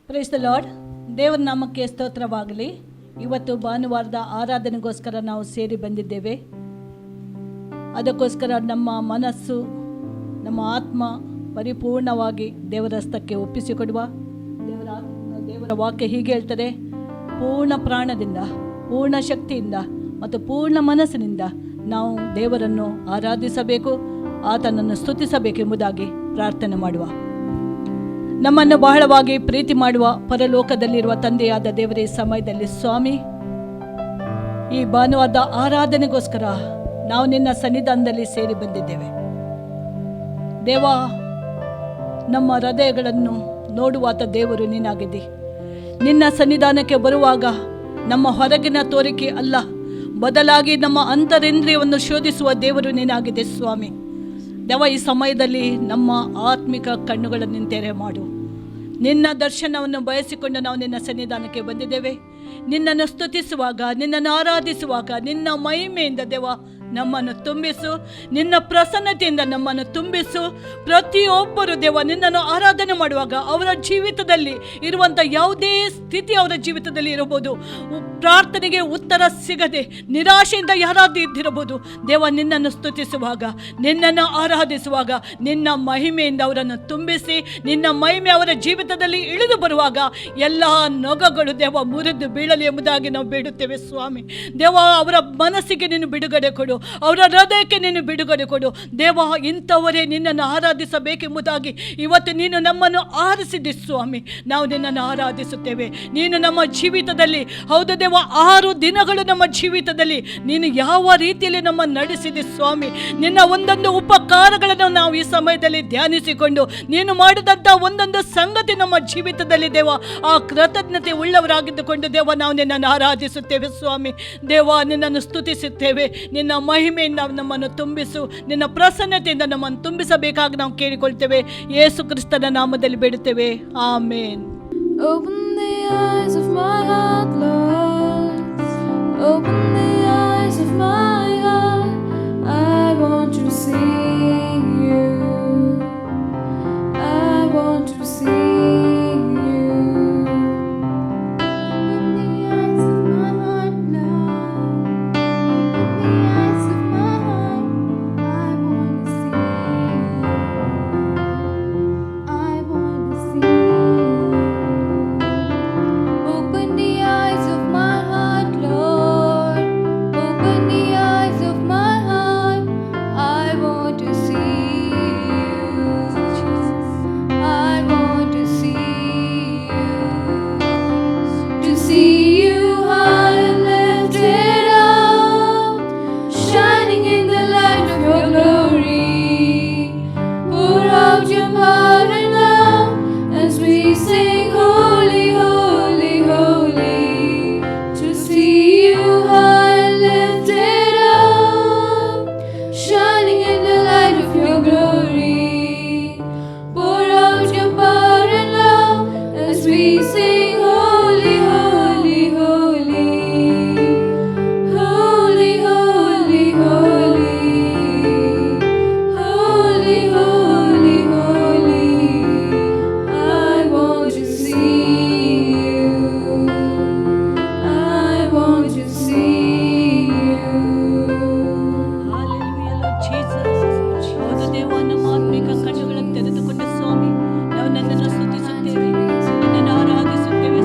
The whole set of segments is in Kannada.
Price the Lord. ದೇವರ ನಾಮಕ್ಕೆ ಸ್ತೋತ್ರವಾಗಲಿ. ಇವತ್ತು ಭಾನುವಾರದ ಆರಾಧನೆಗೋಸ್ಕರ ನಾವು ಸೇರಿ ಬಂದಿದ್ದೇವೆ. ಅದಕ್ಕೋಸ್ಕರ ನಮ್ಮ ಮನಸ್ಸು, ನಮ್ಮ ಆತ್ಮ ಪರಿಪೂರ್ಣವಾಗಿ ದೇವರ ಹಸ್ತಕ್ಕೆ ಒಪ್ಪಿಸಿಕೊಡುವ. ದೇವರ ವಾಕ್ಯ ಹೀಗೆ ಹೇಳ್ತಾರೆ, ಪೂರ್ಣ ಪ್ರಾಣದಿಂದ, ಪೂರ್ಣ ಶಕ್ತಿಯಿಂದ ಮತ್ತು ಪೂರ್ಣ ಮನಸ್ಸಿನಿಂದ ನಾವು ದೇವರನ್ನು ಆರಾಧಿಸಬೇಕು, ಆತನನ್ನು ಸ್ತುತಿಸಬೇಕೆಂಬುದಾಗಿ ಪ್ರಾರ್ಥನೆ ಮಾಡುವ. ನಮ್ಮನ್ನು ಬಹಳವಾಗಿ ಪ್ರೀತಿ ಮಾಡುವ ಪರಲೋಕದಲ್ಲಿರುವ ತಂದೆಯಾದ ದೇವರೇ, ಸಮಯದಲ್ಲಿ ಸ್ವಾಮಿ, ಈ ಭಾನುವಾರದ ಆರಾಧನೆಗೋಸ್ಕರ ನಾವು ನಿನ್ನ ಸನ್ನಿಧಾನದಲ್ಲಿ ಸೇರಿ ಬಂದಿದ್ದೇವೆ. ದೇವ, ನಮ್ಮ ಹೃದಯಗಳನ್ನು ನೋಡುವಾತ ದೇವರು ನೀನಾಗಿದ್ದಿ. ನಿನ್ನ ಸನ್ನಿಧಾನಕ್ಕೆ ಬರುವಾಗ ನಮ್ಮ ಹೊರಗಿನ ತೋರಿಕೆ ಅಲ್ಲ, ಬದಲಾಗಿ ನಮ್ಮ ಅಂತರೇಂದ್ರಿಯವನ್ನು ಶೋಧಿಸುವ ದೇವರು ನೀನಾಗಿದೆ ಸ್ವಾಮಿ. ದೇವ, ಈ ಸಮಯದಲ್ಲಿ ನಮ್ಮ ಆತ್ಮಿಕ ಕಣ್ಣುಗಳನ್ನು ತೆರೆ ಮಾಡು. ನಿನ್ನ ದರ್ಶನವನ್ನು ಬಯಸಿಕೊಂಡು ನಾವು ನಿನ್ನ ಸನ್ನಿಧಾನಕ್ಕೆ ಬಂದಿದ್ದೇವೆ. ನಿನ್ನನ್ನು ಸ್ತುತಿಸುವಾಗ, ನಿನ್ನನ್ನು ಆರಾಧಿಸುವಾಗ ನಿನ್ನ ಮಹಿಮೆಯಿಂದ ದೇವ ನಮ್ಮನ್ನು ತುಂಬಿಸು. ನಿನ್ನ ಪ್ರಸನ್ನತೆಯಿಂದ ನಮ್ಮನ್ನು ತುಂಬಿಸು. ಪ್ರತಿಯೊಬ್ಬರು ದೇವ ನಿನ್ನನ್ನು ಆರಾಧನೆ ಮಾಡುವಾಗ ಅವರ ಜೀವಿತದಲ್ಲಿ ಇರುವಂಥ ಯಾವುದೇ ಸ್ಥಿತಿ ಅವರ ಜೀವಿತದಲ್ಲಿ ಇರಬಹುದು, ಪ್ರಾರ್ಥನೆಗೆ ಉತ್ತರ ಸಿಗದೆ ನಿರಾಶೆಯಿಂದ ಯಾರಾದರೂ ಇದ್ದಿರಬಹುದು. ದೇವ, ನಿನ್ನನ್ನು ಸ್ತುತಿಸುವಾಗ, ನಿನ್ನನ್ನು ಆರಾಧಿಸುವಾಗ ನಿನ್ನ ಮಹಿಮೆಯಿಂದ ಅವರನ್ನು ತುಂಬಿಸಿ, ನಿನ್ನ ಮಹಿಮೆ ಅವರ ಜೀವಿತದಲ್ಲಿ ಇಳಿದು ಬರುವಾಗ ಎಲ್ಲ ನೊಗಗಳು ದೇವ ಮುರಿದು ಬೀಳಲಿ ಎಂಬುದಾಗಿ ನಾವು ಬೇಡುತ್ತೇವೆ ಸ್ವಾಮಿ. ದೇವ, ಅವರ ಮನಸ್ಸಿಗೆ ನೀನು ಬಿಡುಗಡೆ ಕೊಡು, ಅವರ ಹೃದಯಕ್ಕೆ ನೀನು ಬಿಡುಗಡೆ ಕೊಡು. ದೇವ, ಇಂಥವರೇ ನಿನ್ನನ್ನು ಆರಾಧಿಸಬೇಕೆಂಬುದಾಗಿ ಇವತ್ತು ನೀನು ನಮ್ಮನ್ನು ಆರಿಸಿದ್ದಿ ಸ್ವಾಮಿ. ನಾವು ನಿನ್ನನ್ನು ಆರಾಧಿಸುತ್ತೇವೆ. ನೀನು ನಮ್ಮ ಜೀವಿತದಲ್ಲಿ, ಹೌದು ದೇವ, 6 ದಿನಗಳು ನಮ್ಮ ಜೀವಿತದಲ್ಲಿ ನೀನು ಯಾವ ರೀತಿಯಲ್ಲಿ ನಮ್ಮನ್ನು ನಡೆಸಿದಿ ಸ್ವಾಮಿ. ನಿನ್ನ ಒಂದೊಂದು ಉಪಕಾರಗಳನ್ನು ನಾವು ಈ ಸಮಯದಲ್ಲಿ ಧ್ಯಾನಿಸಿಕೊಂಡು ನೀನು ಮಾಡಿದಂಥ ಒಂದೊಂದು ಸಂಗತಿ ನಮ್ಮ ಜೀವಿತದಲ್ಲಿ ದೇವ ಆ ಕೃತಜ್ಞತೆ ಉಳ್ಳವರಾಗಿದ್ದುಕೊಂಡು ದೇವ ನಾವು ನಿನ್ನನ್ನು ಆರಾಧಿಸುತ್ತೇವೆ ಸ್ವಾಮಿ. ದೇವ, ನಿನ್ನನ್ನು ಸ್ತುತಿಸುತ್ತೇವೆ. ನಿನ್ನ ಮಹಿಮೆಯಿಂದ ನಮ್ಮನ್ನು ತುಂಬಿಸು. ನಿನ್ನ ಪ್ರಸನ್ನತೆಯಿಂದ ನಮ್ಮನ್ನು ತುಂಬಿಸಬೇಕಾಗಿ ನಾವು ಕೇಳಿಕೊಳ್ತೇವೆ. ಯೇಸು ಕ್ರಿಸ್ತನ ನಾಮದಲ್ಲಿ ಬೇಡುತ್ತೇವೆ, ಆಮೇನ್. Open the eyes of my heart, Lord. Open the eyes of my heart. I want to see you. I want to see you. Open the eyes of my heart, Lord. Open the eyes of my heart. I want to see you. I want to see you. Open the eyes of my heart, Lord. Open the eyes of my heart. I want to see you. I want to see you. To see you high and lifted up, shining in the light of your glory. Pour out your power and love as we sing holy, holy, holy. To see you high and lifted up, shining in the light of your glory. Pour out your power and love as we sing holy, holy, holy. Holy, holy, holy. Holy, holy, holy. I want to see you. I want to see you. Hallelujah, Lord Jesus. ಹೌದು ದೇವ, ನಮ್ಮ ಆತ್ಮಿಕ ಕಣ್ಣುಗಳನ್ನು ತೆರೆದುಕೊಂಡು ಸ್ವಾಮಿ ನಾವು ನನ್ನನ್ನು ಸ್ತುತಿಸುತ್ತೇವೆ, ನಿನ್ನನ್ನು ಆರಾಧಿಸುತ್ತೇವೆ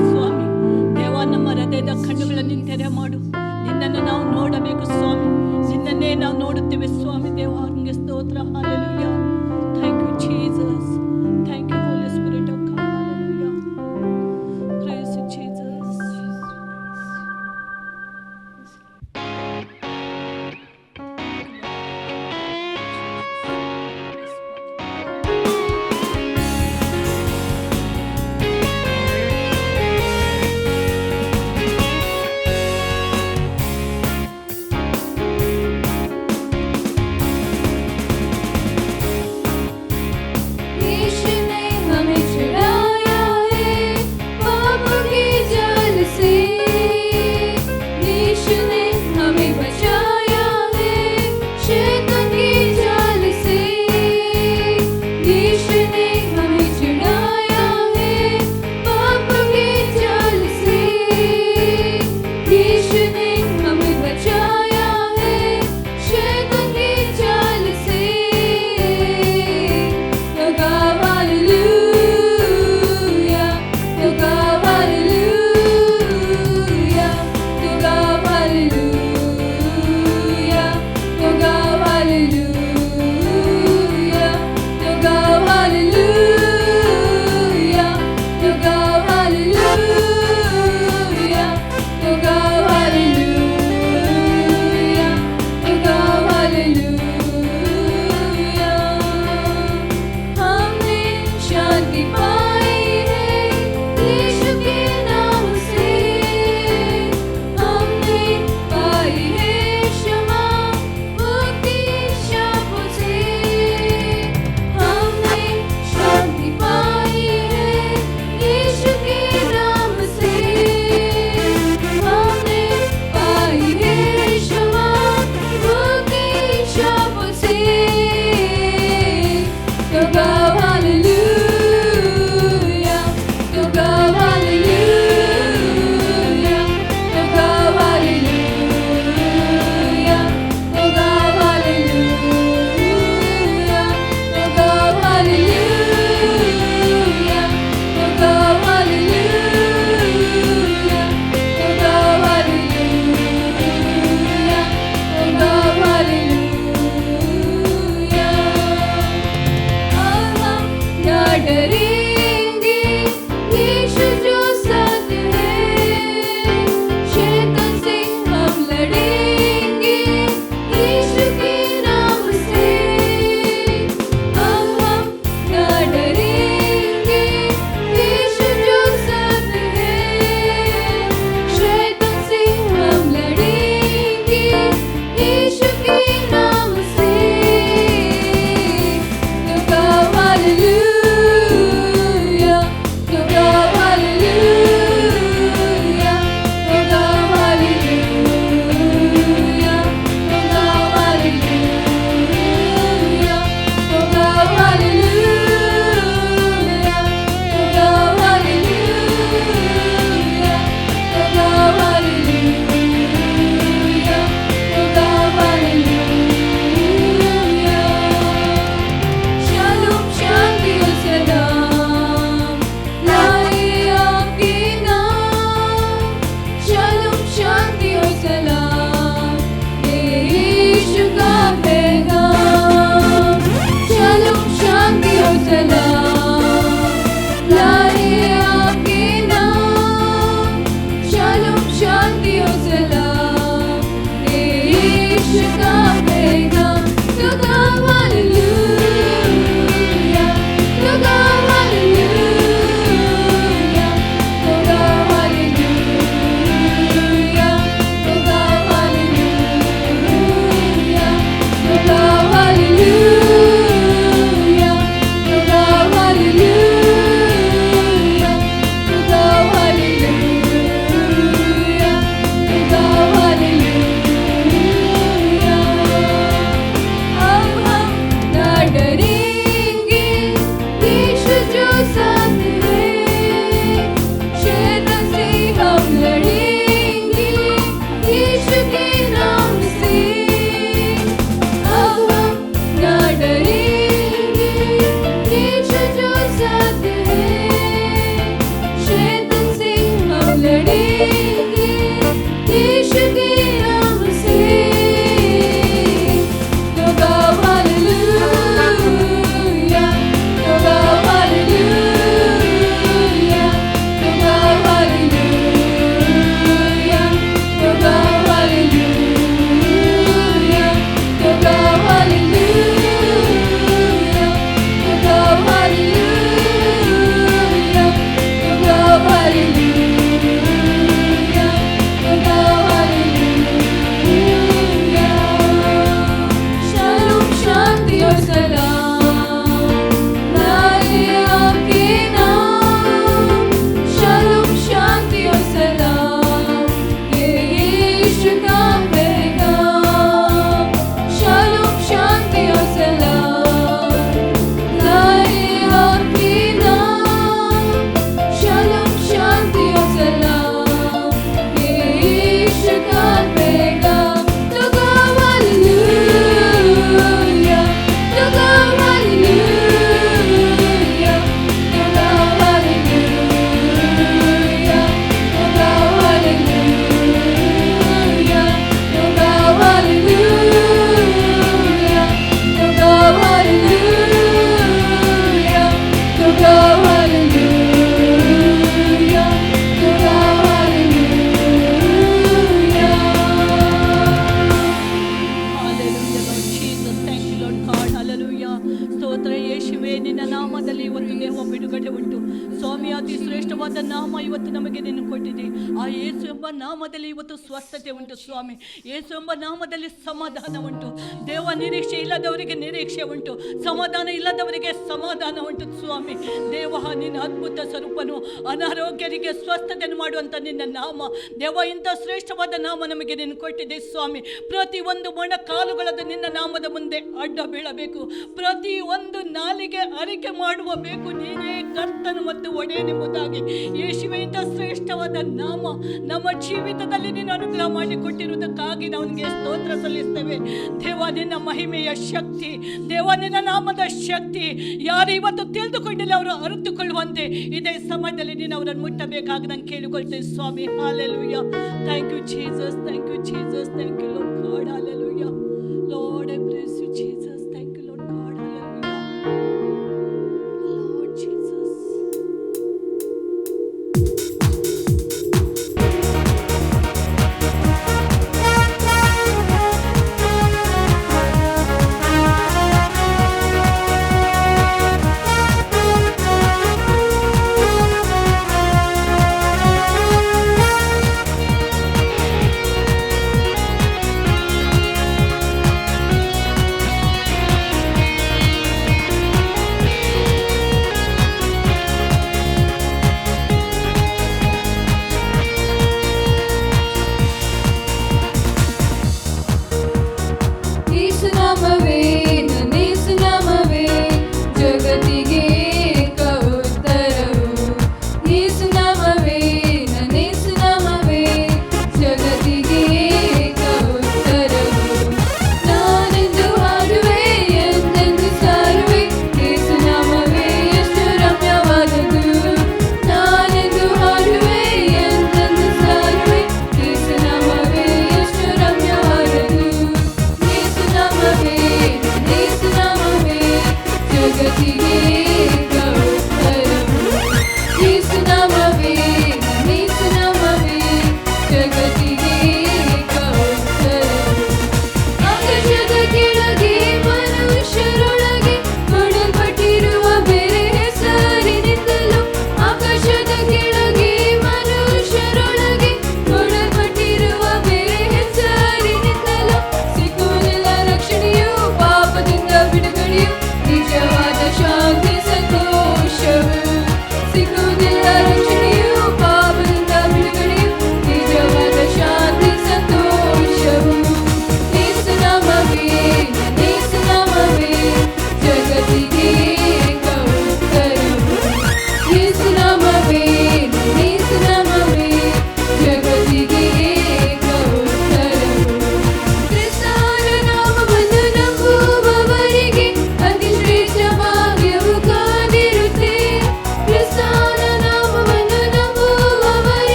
ಶ್ರೇಷ್ಠವಾದ ನಾಮ ಇವತ್ತು ನಮಗೆ ನೀನು ಕೊಟ್ಟಿದೆ. ಆ ಯೇಸು ಎಂಬ ನಾಮದಲ್ಲಿ ಇವತ್ತು ಸ್ವಸ್ಥತೆ ಉಂಟು ಸ್ವಾಮಿ. ಯೇಸು ಎಂಬ ನಾಮದಲ್ಲಿ ಸಮಾಧಾನ ಉಂಟು. ದೇವ, ನಿರೀಕ್ಷೆ ಇಲ್ಲದವರಿಗೆ ನಿರೀಕ್ಷೆ ಉಂಟು, ಸಮಾಧಾನ ಇಲ್ಲದವರಿಗೆ ಸಮಾಧಾನ ಉಂಟು ಸ್ವಾಮಿ. ದೇವ, ನಿನ್ನ ಅದ್ಭುತ ಸ್ವರೂಪನು, ಅನಾರೋಗ್ಯರಿಗೆ ಸ್ವಸ್ಥತೆಯನ್ನು ಮಾಡುವಂಥ ನಿನ್ನ ನಾಮ ದೇವ, ಇಂಥ ಶ್ರೇಷ್ಠವಾದ ನಾಮ ನಮಗೆ ನೀನು ಕೊಟ್ಟಿದೆ ಸ್ವಾಮಿ. ಪ್ರತಿ ಒಂದು ಮೊಣಕಾಲುಗಳದ್ದು ನಿನ್ನ ನಾಮದ ಮುಂದೆ ಅಡ್ಡ ಬೀಳಬೇಕು. ಪ್ರತಿ ಒಂದು ನಾಲಿಗೆ ಅರಿಕೆ ಮಾಡುವ ಬೇಕು ನೀನೇ ಕರ್ತನು ಮತ್ತು ಒಡೆಯನೆಂಬುದಾಗಿ ಮಾಡುವುದಕ್ಕಾಗಿ ಯೇಸುವೆ ಇಂಥ ಶ್ರೇಷ್ಠವಾದ ನಾಮ ನಮ್ಮ ಜೀವಿತದಲ್ಲಿ ನೀನು ಅನುಗ್ರಹ ಮಾಡಿಕೊಟ್ಟಿರುವುದಕ್ಕಾಗಿ ನಾವು ನಿನಗೆ ಸ್ತೋತ್ರ ಸಲ್ಲಿಸ್ತೇವೆ. ದೇವ, ನಿನ್ನ ಮಹಿಮೆಯ ಶಕ್ತಿ, ದೇವ ನಿನ್ನ ನಾಮದ ಶಕ್ತಿ ಯಾರು ಇವತ್ತು ತಿಳಿದುಕೊಂಡಿಲ್ಲ ಅವರು ಅರಿತುಕೊಳ್ಳುವಂತೆ ಇದೇ ಸಮಯದಲ್ಲಿ ನೀನು ಅವರನ್ನು ಮುಟ್ಟಬೇಕಾಗಿ ನಾನು ಕೇಳಿಕೊಳ್ತೇನೆ ಸ್ವಾಮಿ. Hallelujah. Thank you Jesus, thank you Jesus, thank you Lord God. Hallelujah. Lord I praise you Jesus. Thank you Lord God. Hallelujah. Lord Jesus.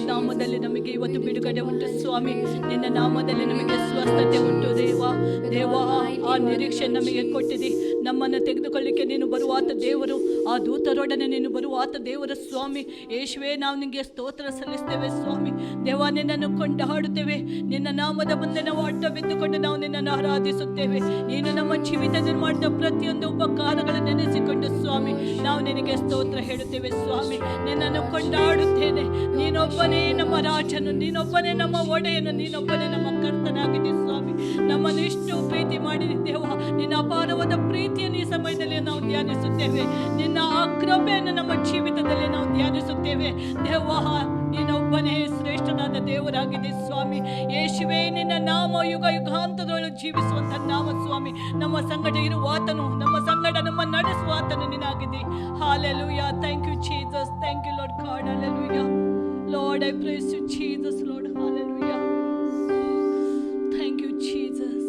ನಾಮದಲ್ಲಿ ನಮಗೆ ಇವತ್ತು ಬಿಡುಗಡೆ ಉಂಟು ಸ್ವಾಮಿ. ನಿನ್ನ ನಾಮದಲ್ಲಿ ನಮಗೆ ಸ್ವಸ್ಥತೆ ಉಂಟು ದೇವ. ದೇವ, ಆ ನಿರೀಕ್ಷೆ ನಮಗೆ ಕೊಟ್ಟಿದೆ. ನಮ್ಮನ್ನು ತೆಗೆದುಕೊಳ್ಳಿಕ್ಕೆ ನೀನು ಬರುವಾತ ದೇವರು, ಆ ದೂತರೊಡನೆ ನೀನು ಬರುವಾತ ದೇವರ ಸ್ವಾಮಿ. ಯೇಸುವೆ, ನಾವು ನಿನಗೆ ಸ್ತೋತ್ರ ಸಲ್ಲಿಸ್ತೇವೆ ಸ್ವಾಮಿ. ದೇವ, ನಿನ್ನನ್ನು ಕೊಂಡಾಡುತ್ತೇವೆ. ನಿನ್ನ ನಾಮದ ಮುಂದೆ ನಾವು ಅಡ್ಡ ಬಿದ್ದುಕೊಂಡು ನಾವು ನಿನ್ನನ್ನು ಆರಾಧಿಸುತ್ತೇವೆ. ನೀನು ನಮ್ಮ ಜೀವಿತದಲ್ಲಿ ಮಾಡಿದ ಪ್ರತಿಯೊಂದು ಉಪಕಾರಗಳನ್ನು ನೆನೆಸಿಕೊಂಡು ಸ್ವಾಮಿ ನಾವು ನಿನಗೆ ಸ್ತೋತ್ರ ಹೇಳುತ್ತೇವೆ ಸ್ವಾಮಿ. ನಿನ್ನನ್ನು ಕೊಂಡಾಡುತ್ತೇನೆ. ನೀನೊಬ್ಬನೇ ನಮ್ಮ ರಾಜನು, ನೀನೊಬ್ಬನೇ ನಮ್ಮ ಒಡೆಯನು, ನೀನೊಬ್ಬನೇ ನಮ್ಮ ಕರ್ತನಾಗಿದೆ ಸ್ವಾಮಿ. ನಮ್ಮನ್ನು ಇಷ್ಟು ಪ್ರೀತಿ ಮಾಡಿದ್ದೇವ. ನಿನ್ನ ಅಪಾರವಾದ ಪ್ರೀತಿಯನ್ನು ಈ ಸಮಯದಲ್ಲಿ ನಾವು ಧ್ಯಾನಿಸುತ್ತೇವೆ. ನಿನ್ನ ಆ ಕೃಪೆಯನ್ನು ನಮ್ಮ ಜೀವಿತದಲ್ಲಿ ನಾವು ಧ್ಯಾನಿಸುತ್ತೇವೆ. ದೇವ, ನೀನೊಬ್ಬನೇ ಶ್ರೇಷ್ಠನಾದ ದೇವರಾಗಿದೆ ಸ್ವಾಮಿ. ಯೇಸುವೆ, ನಿನ್ನ ನಾಮ ಯುಗ ಯುಗಾಂತದೊಳಗೆ ಜೀವಿಸುವಂಥ ನಾಮ ಸ್ವಾಮಿ. ನಮ್ಮ ಸಂಗಡ ಇರುವಾತನು, ನಮ್ಮ ಸಂಗಡ ನಮ್ಮ ನಡೆಸುವಾತನು ನೀನಾಗಿದೆ. Hallelujah. Thank you Jesus. Thank you Lord God. Hallelujah. Lord, I praise you Jesus. Lord, hallelujah. Thank you Jesus.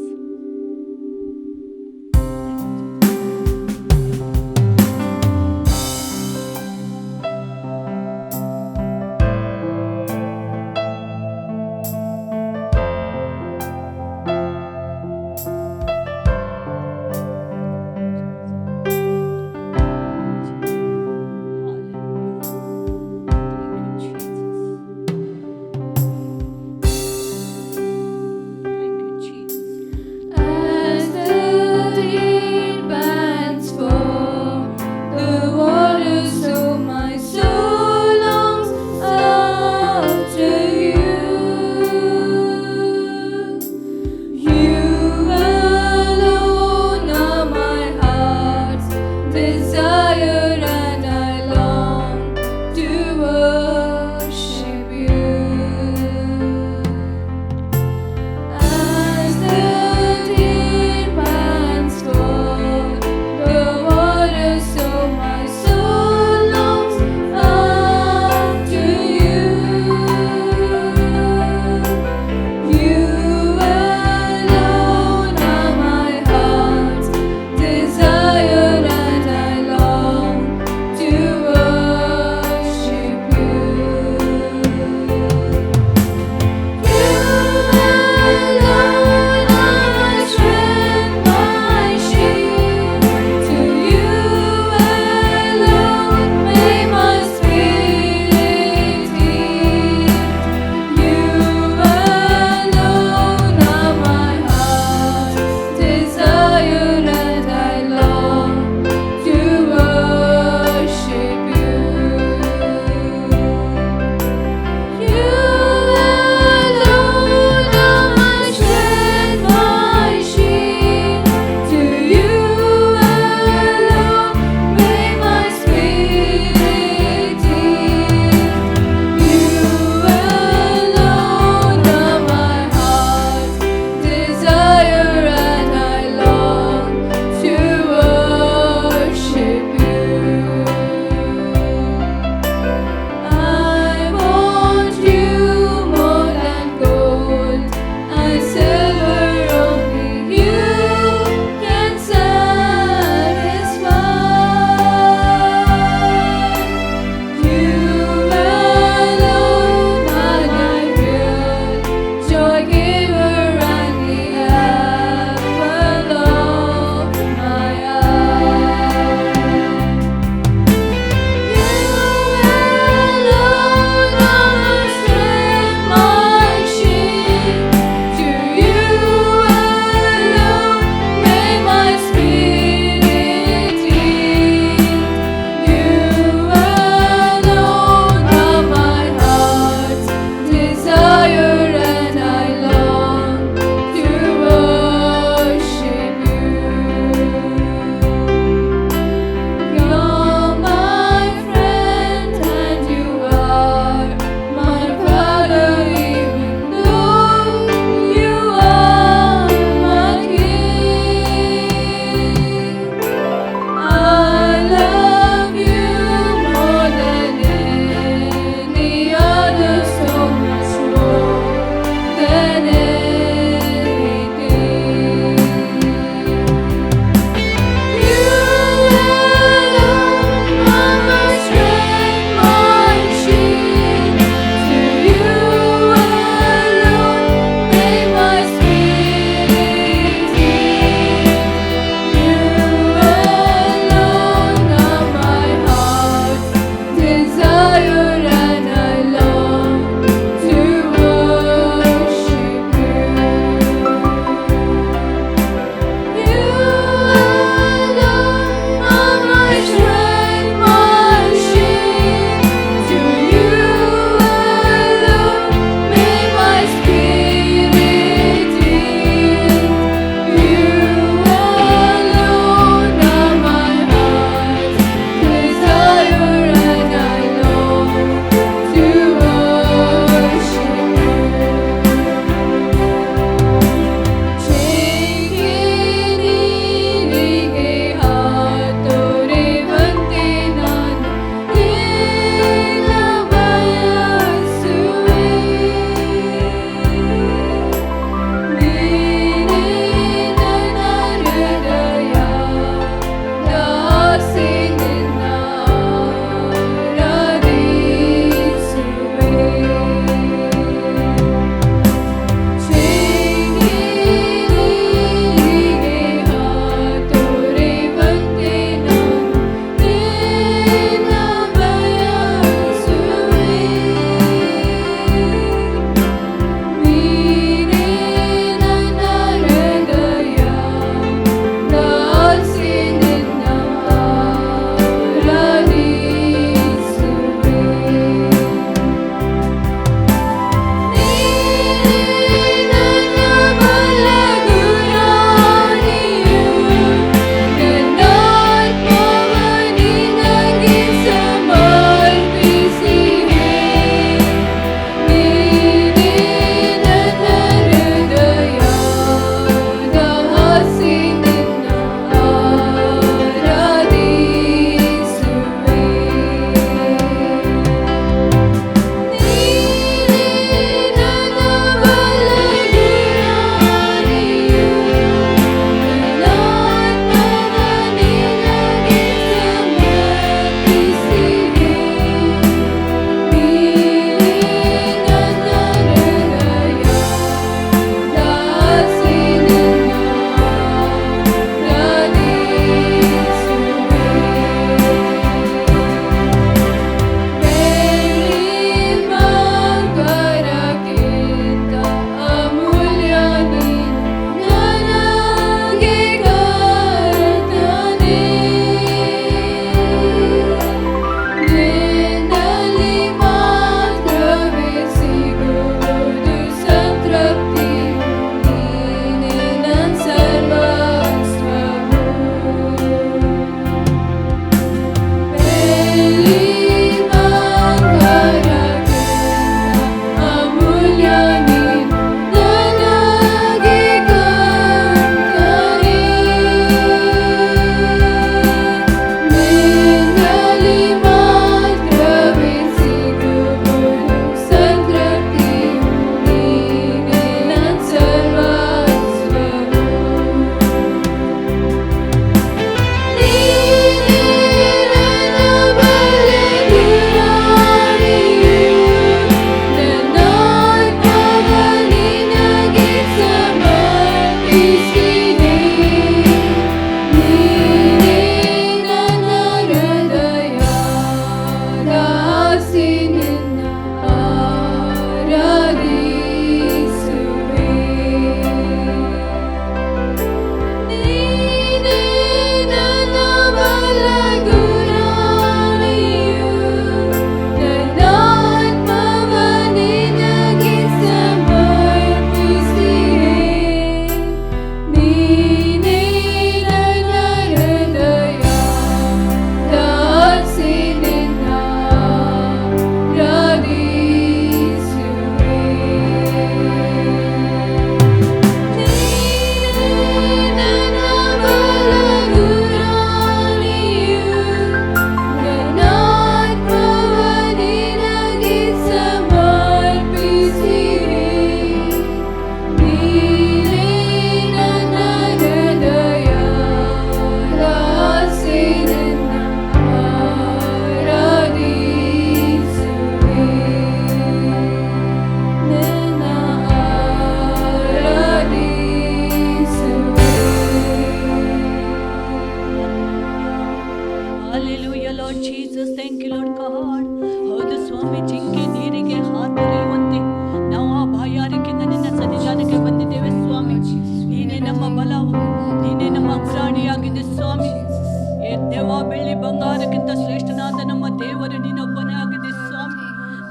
ಬಂಗಾರಕ್ಕಿಂತ ಶ್ರೇಷ್ಠನಾದ ನಮ್ಮ ದೇವರು ನೀನೊಬ್ಬನೇ ಆಗಿದೆ ಸ್ವಾಮಿ.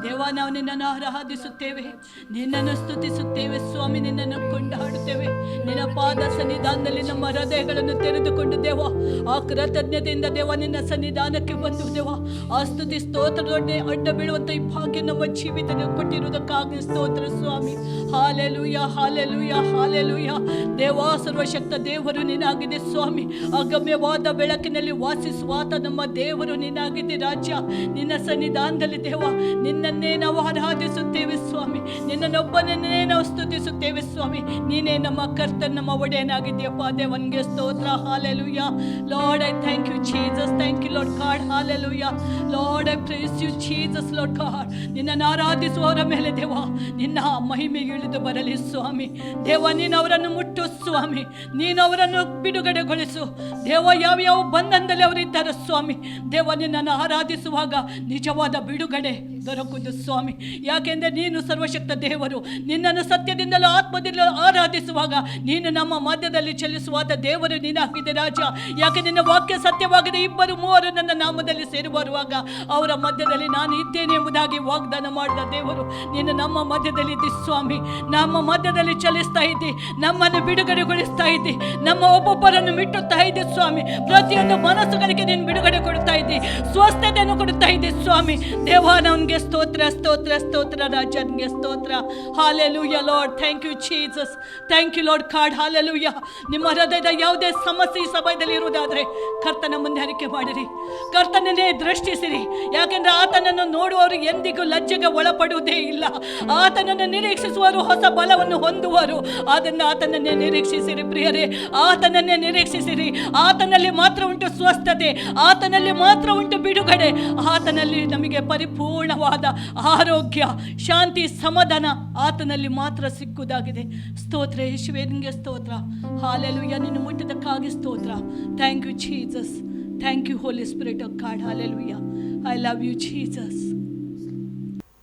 ದೇವ, ನಾವು ನಿನ್ನನ್ನು ಆರಾಧಿಸುತ್ತೇವೆ, ನಿನ್ನನ್ನು ಸ್ತುತಿಸುತ್ತೇವೆ ಸ್ವಾಮಿ, ನಿನ್ನನ್ನು ಕೊಂಡಾಡುತ್ತೇವೆ. ನಿನ್ನ ಪಾದ ಸನ್ನಿಧಾನದಲ್ಲಿ ನಮ್ಮ ಹೃದಯಗಳನ್ನು ತೆರೆದುಕೊಂಡು ದೇವ, ಆ ಕೃತಜ್ಞತೆಯಿಂದ ದೇವ ನಿನ್ನ ಸನ್ನಿಧಾನಕ್ಕೆ ಬಂದು ದೇವ, ಆ ಸ್ತುತಿ ಸ್ತೋತ್ರದೊಡನೆ ಅಡ್ಡ ಬೀಳುವಂಥ ಈ ಭಾಗ್ಯ ನಮ್ಮ ಜೀವಿತದಲ್ಲಿ ಕೊಟ್ಟಿರುವುದಕ್ಕಾಗಿ ಸ್ತೋತ್ರ ಸ್ವಾಮಿ. Hallelujah, hallelujah, hallelujah. ದೇವ, ಸರ್ವಶಕ್ತ ದೇವರು ನೀನಾಗಿದೆ ಸ್ವಾಮಿ. ಅಗಮ್ಯವಾದ ಬೆಳಕಿನಲ್ಲಿ ವಾಸಿಸುವಾತ ನಮ್ಮ ದೇವರು ನೀನಾಗಿದೆ ರಾಜ್ಯ. ನಿನ್ನ ಸನ್ನಿಧಾನದಲ್ಲಿ ದೇವ ನಿನ್ನನ್ನೇ ನಾವು ಆರಾಧಿಸುತ್ತೇವೆ ಸ್ವಾಮಿ, ನಿನ್ನನ್ನೊಬ್ಬನನ್ನೇ ನಾವು ಸ್ತುತಿಸುತ್ತೇವೆ ಸ್ವಾಮಿ. ನೀನೇ ನಮ್ಮ ಕರ್ತನ, ನಮ್ಮ ಒಡೆಯನಾಗಿದ್ದೀಯಪ್ಪ. ದೇವನಿಗೆ ಸ್ತೋತ್ರ. Hallelujah. Lord, I thank you Jesus. Thank you Lord God. Hallelujah. Lord, I praise you Jesus Lord God. ನಿನ್ನನ್ನು ಆರಾಧಿಸುವವರ ಮೇಲೆ ದೇವ ನಿನ್ನ ಮಹಿಮೆ ಇಳಿದು ಬರಲಿ ಸ್ವಾಮಿ. ದೇವ, ನೀನು ಅವರನ್ನು ಮುಟ್ಟು ಸ್ವಾಮಿ, ನೀನು ಅವರನ್ನು ಬಿಡುಗಡೆಗೊಳಿಸು ದೇವ. ಯಾವ ಬಂಧನದಲ್ಲಿ ಅವರಿದ್ದಾರೆ ಸ್ವಾಮಿ, ದೇವ ನಿನ್ನನ್ನು ಆರಾಧಿಸುವಾಗ ನಿಜವಾದ ಬಿಡುಗಡೆ ದೊರಕುವುದು ಸ್ವಾಮಿ. ಯಾಕೆಂದರೆ ನೀನು ಸರ್ವಶಕ್ತ ದೇವರು. ನಿನ್ನನ್ನು ಸತ್ಯದಿಂದಲೂ ಆತ್ಮದಿಂದಲೂ ಆರಾಧಿಸುವಾಗ ನೀನು ನಮ್ಮ ಮಧ್ಯದಲ್ಲಿ ಚಲಿಸುವಾದ ದೇವರು ನೀನಾಗಿದೆ ರಾಜ. ಯಾಕೆ ನಿನ್ನ ವಾಕ್ಯ ಸತ್ಯವಾಗಿದೆ. 2-3 ನನ್ನ ನಾಮದಲ್ಲಿ ಸೇರಿ ಬರುವಾಗ ಅವರ ಮಧ್ಯದಲ್ಲಿ ನಾನು ಇದ್ದೇನೆ ಎಂಬುದಾಗಿ ವಾಗ್ದಾನ ಮಾಡಿದ ದೇವರು, ನೀನು ನಮ್ಮ ಮಧ್ಯದಲ್ಲಿ ಇದ್ದಿ ಸ್ವಾಮಿ. ನಮ್ಮ ಮಧ್ಯದಲ್ಲಿ ಚಲಿಸ್ತಾ ಇದ್ದಿ, ನಮ್ಮನ್ನು ಬಿಡುಗಡೆಗೊಳಿಸ್ತಾ ಇದ್ದಿ, ನಮ್ಮ ಒಬ್ಬೊಬ್ಬರನ್ನು ಮಿಟ್ಟುತ್ತಾ ಇದ್ದಿ ಸ್ವಾಮಿ. ಪ್ರತಿಯೊಂದು ಮನಸ್ಸುಗಳಿಗೆ ನೀನು ಬಿಡುಗಡೆ ಕೊಡ್ತಾ ಇದ್ದಿ, ಸ್ವಸ್ಥತೆಯನ್ನು ಕೊಡ್ತಾ ಇದ್ದಿ ಸ್ವಾಮಿ. ದೇವ, ನಮಗೆ ಸ್ತೋತ್ರ, ಸ್ತೋತ್ರ, ಸ್ತೋತ್ರ ರಾಜ, ನಿಮಗೆ ಸ್ತೋತ್ರ. Hallelujah Lord. Thank you Jesus. Thank you Lord God. Hallelujah. ನಿಮ್ಮ ಹೃದಯದ ಯಾವುದೇ ಸಮಸ್ಯೆ ಈ ಸಮಯದಲ್ಲಿ ಇರುವುದಾದರೆ ಕರ್ತನ ಮುಂದೆ ಅರಿಕೆ ಮಾಡಿರಿ, ಕರ್ತನನ್ನೇ ದೃಷ್ಟಿಸಿರಿ. ಯಾಕೆಂದ್ರೆ ಆತನನ್ನು ನೋಡುವವರು ಎಂದಿಗೂ ಲಜ್ಜೆಗೆ ಒಳಪಡುವುದೇ ಇಲ್ಲ. ಆತನನ್ನು ನಿರೀಕ್ಷಿಸುವರು ಹೊಸ ಬಲವನ್ನು ಹೊಂದುವರು. ಅದನ್ನು ಆತನನ್ನೇ ನಿರೀಕ್ಷಿಸಿರಿ ಪ್ರಿಯರೇ, ಆತನನ್ನೇ ನಿರೀಕ್ಷಿಸಿರಿ. ಆತನಲ್ಲಿ ಮಾತ್ರ ಉಂಟು ಸ್ವಸ್ಥತೆ, ಆತನಲ್ಲಿ ಮಾತ್ರ ಉಂಟು ಬಿಡುಗಡೆ, ಆತನಲ್ಲಿ ನಮಗೆ ಪರಿಪೂರ್ಣವಾದ ಆರೋಗ್ಯ, ಶಾಂತಿ, ಸಮಾಧಾನ ಆತನಲ್ಲಿ ಮಾತ್ರ ಸಿಕ್ಕುವುದಾಗಿದೆ. ಸ್ತೋತ್ರ ಯೇಸುವೇ, ನಿನಗೆ ಸ್ತೋತ್ರ. ಹಾಲೆಲೂಯ. ನಿನ್ನ ಮುಟ್ಟಿದ್ದಕ್ಕಾಗಿ ಸ್ತೋತ್ರ. Thank you Jesus. Thank you Holy Spirit of God. Hallelujah. I love you Jesus.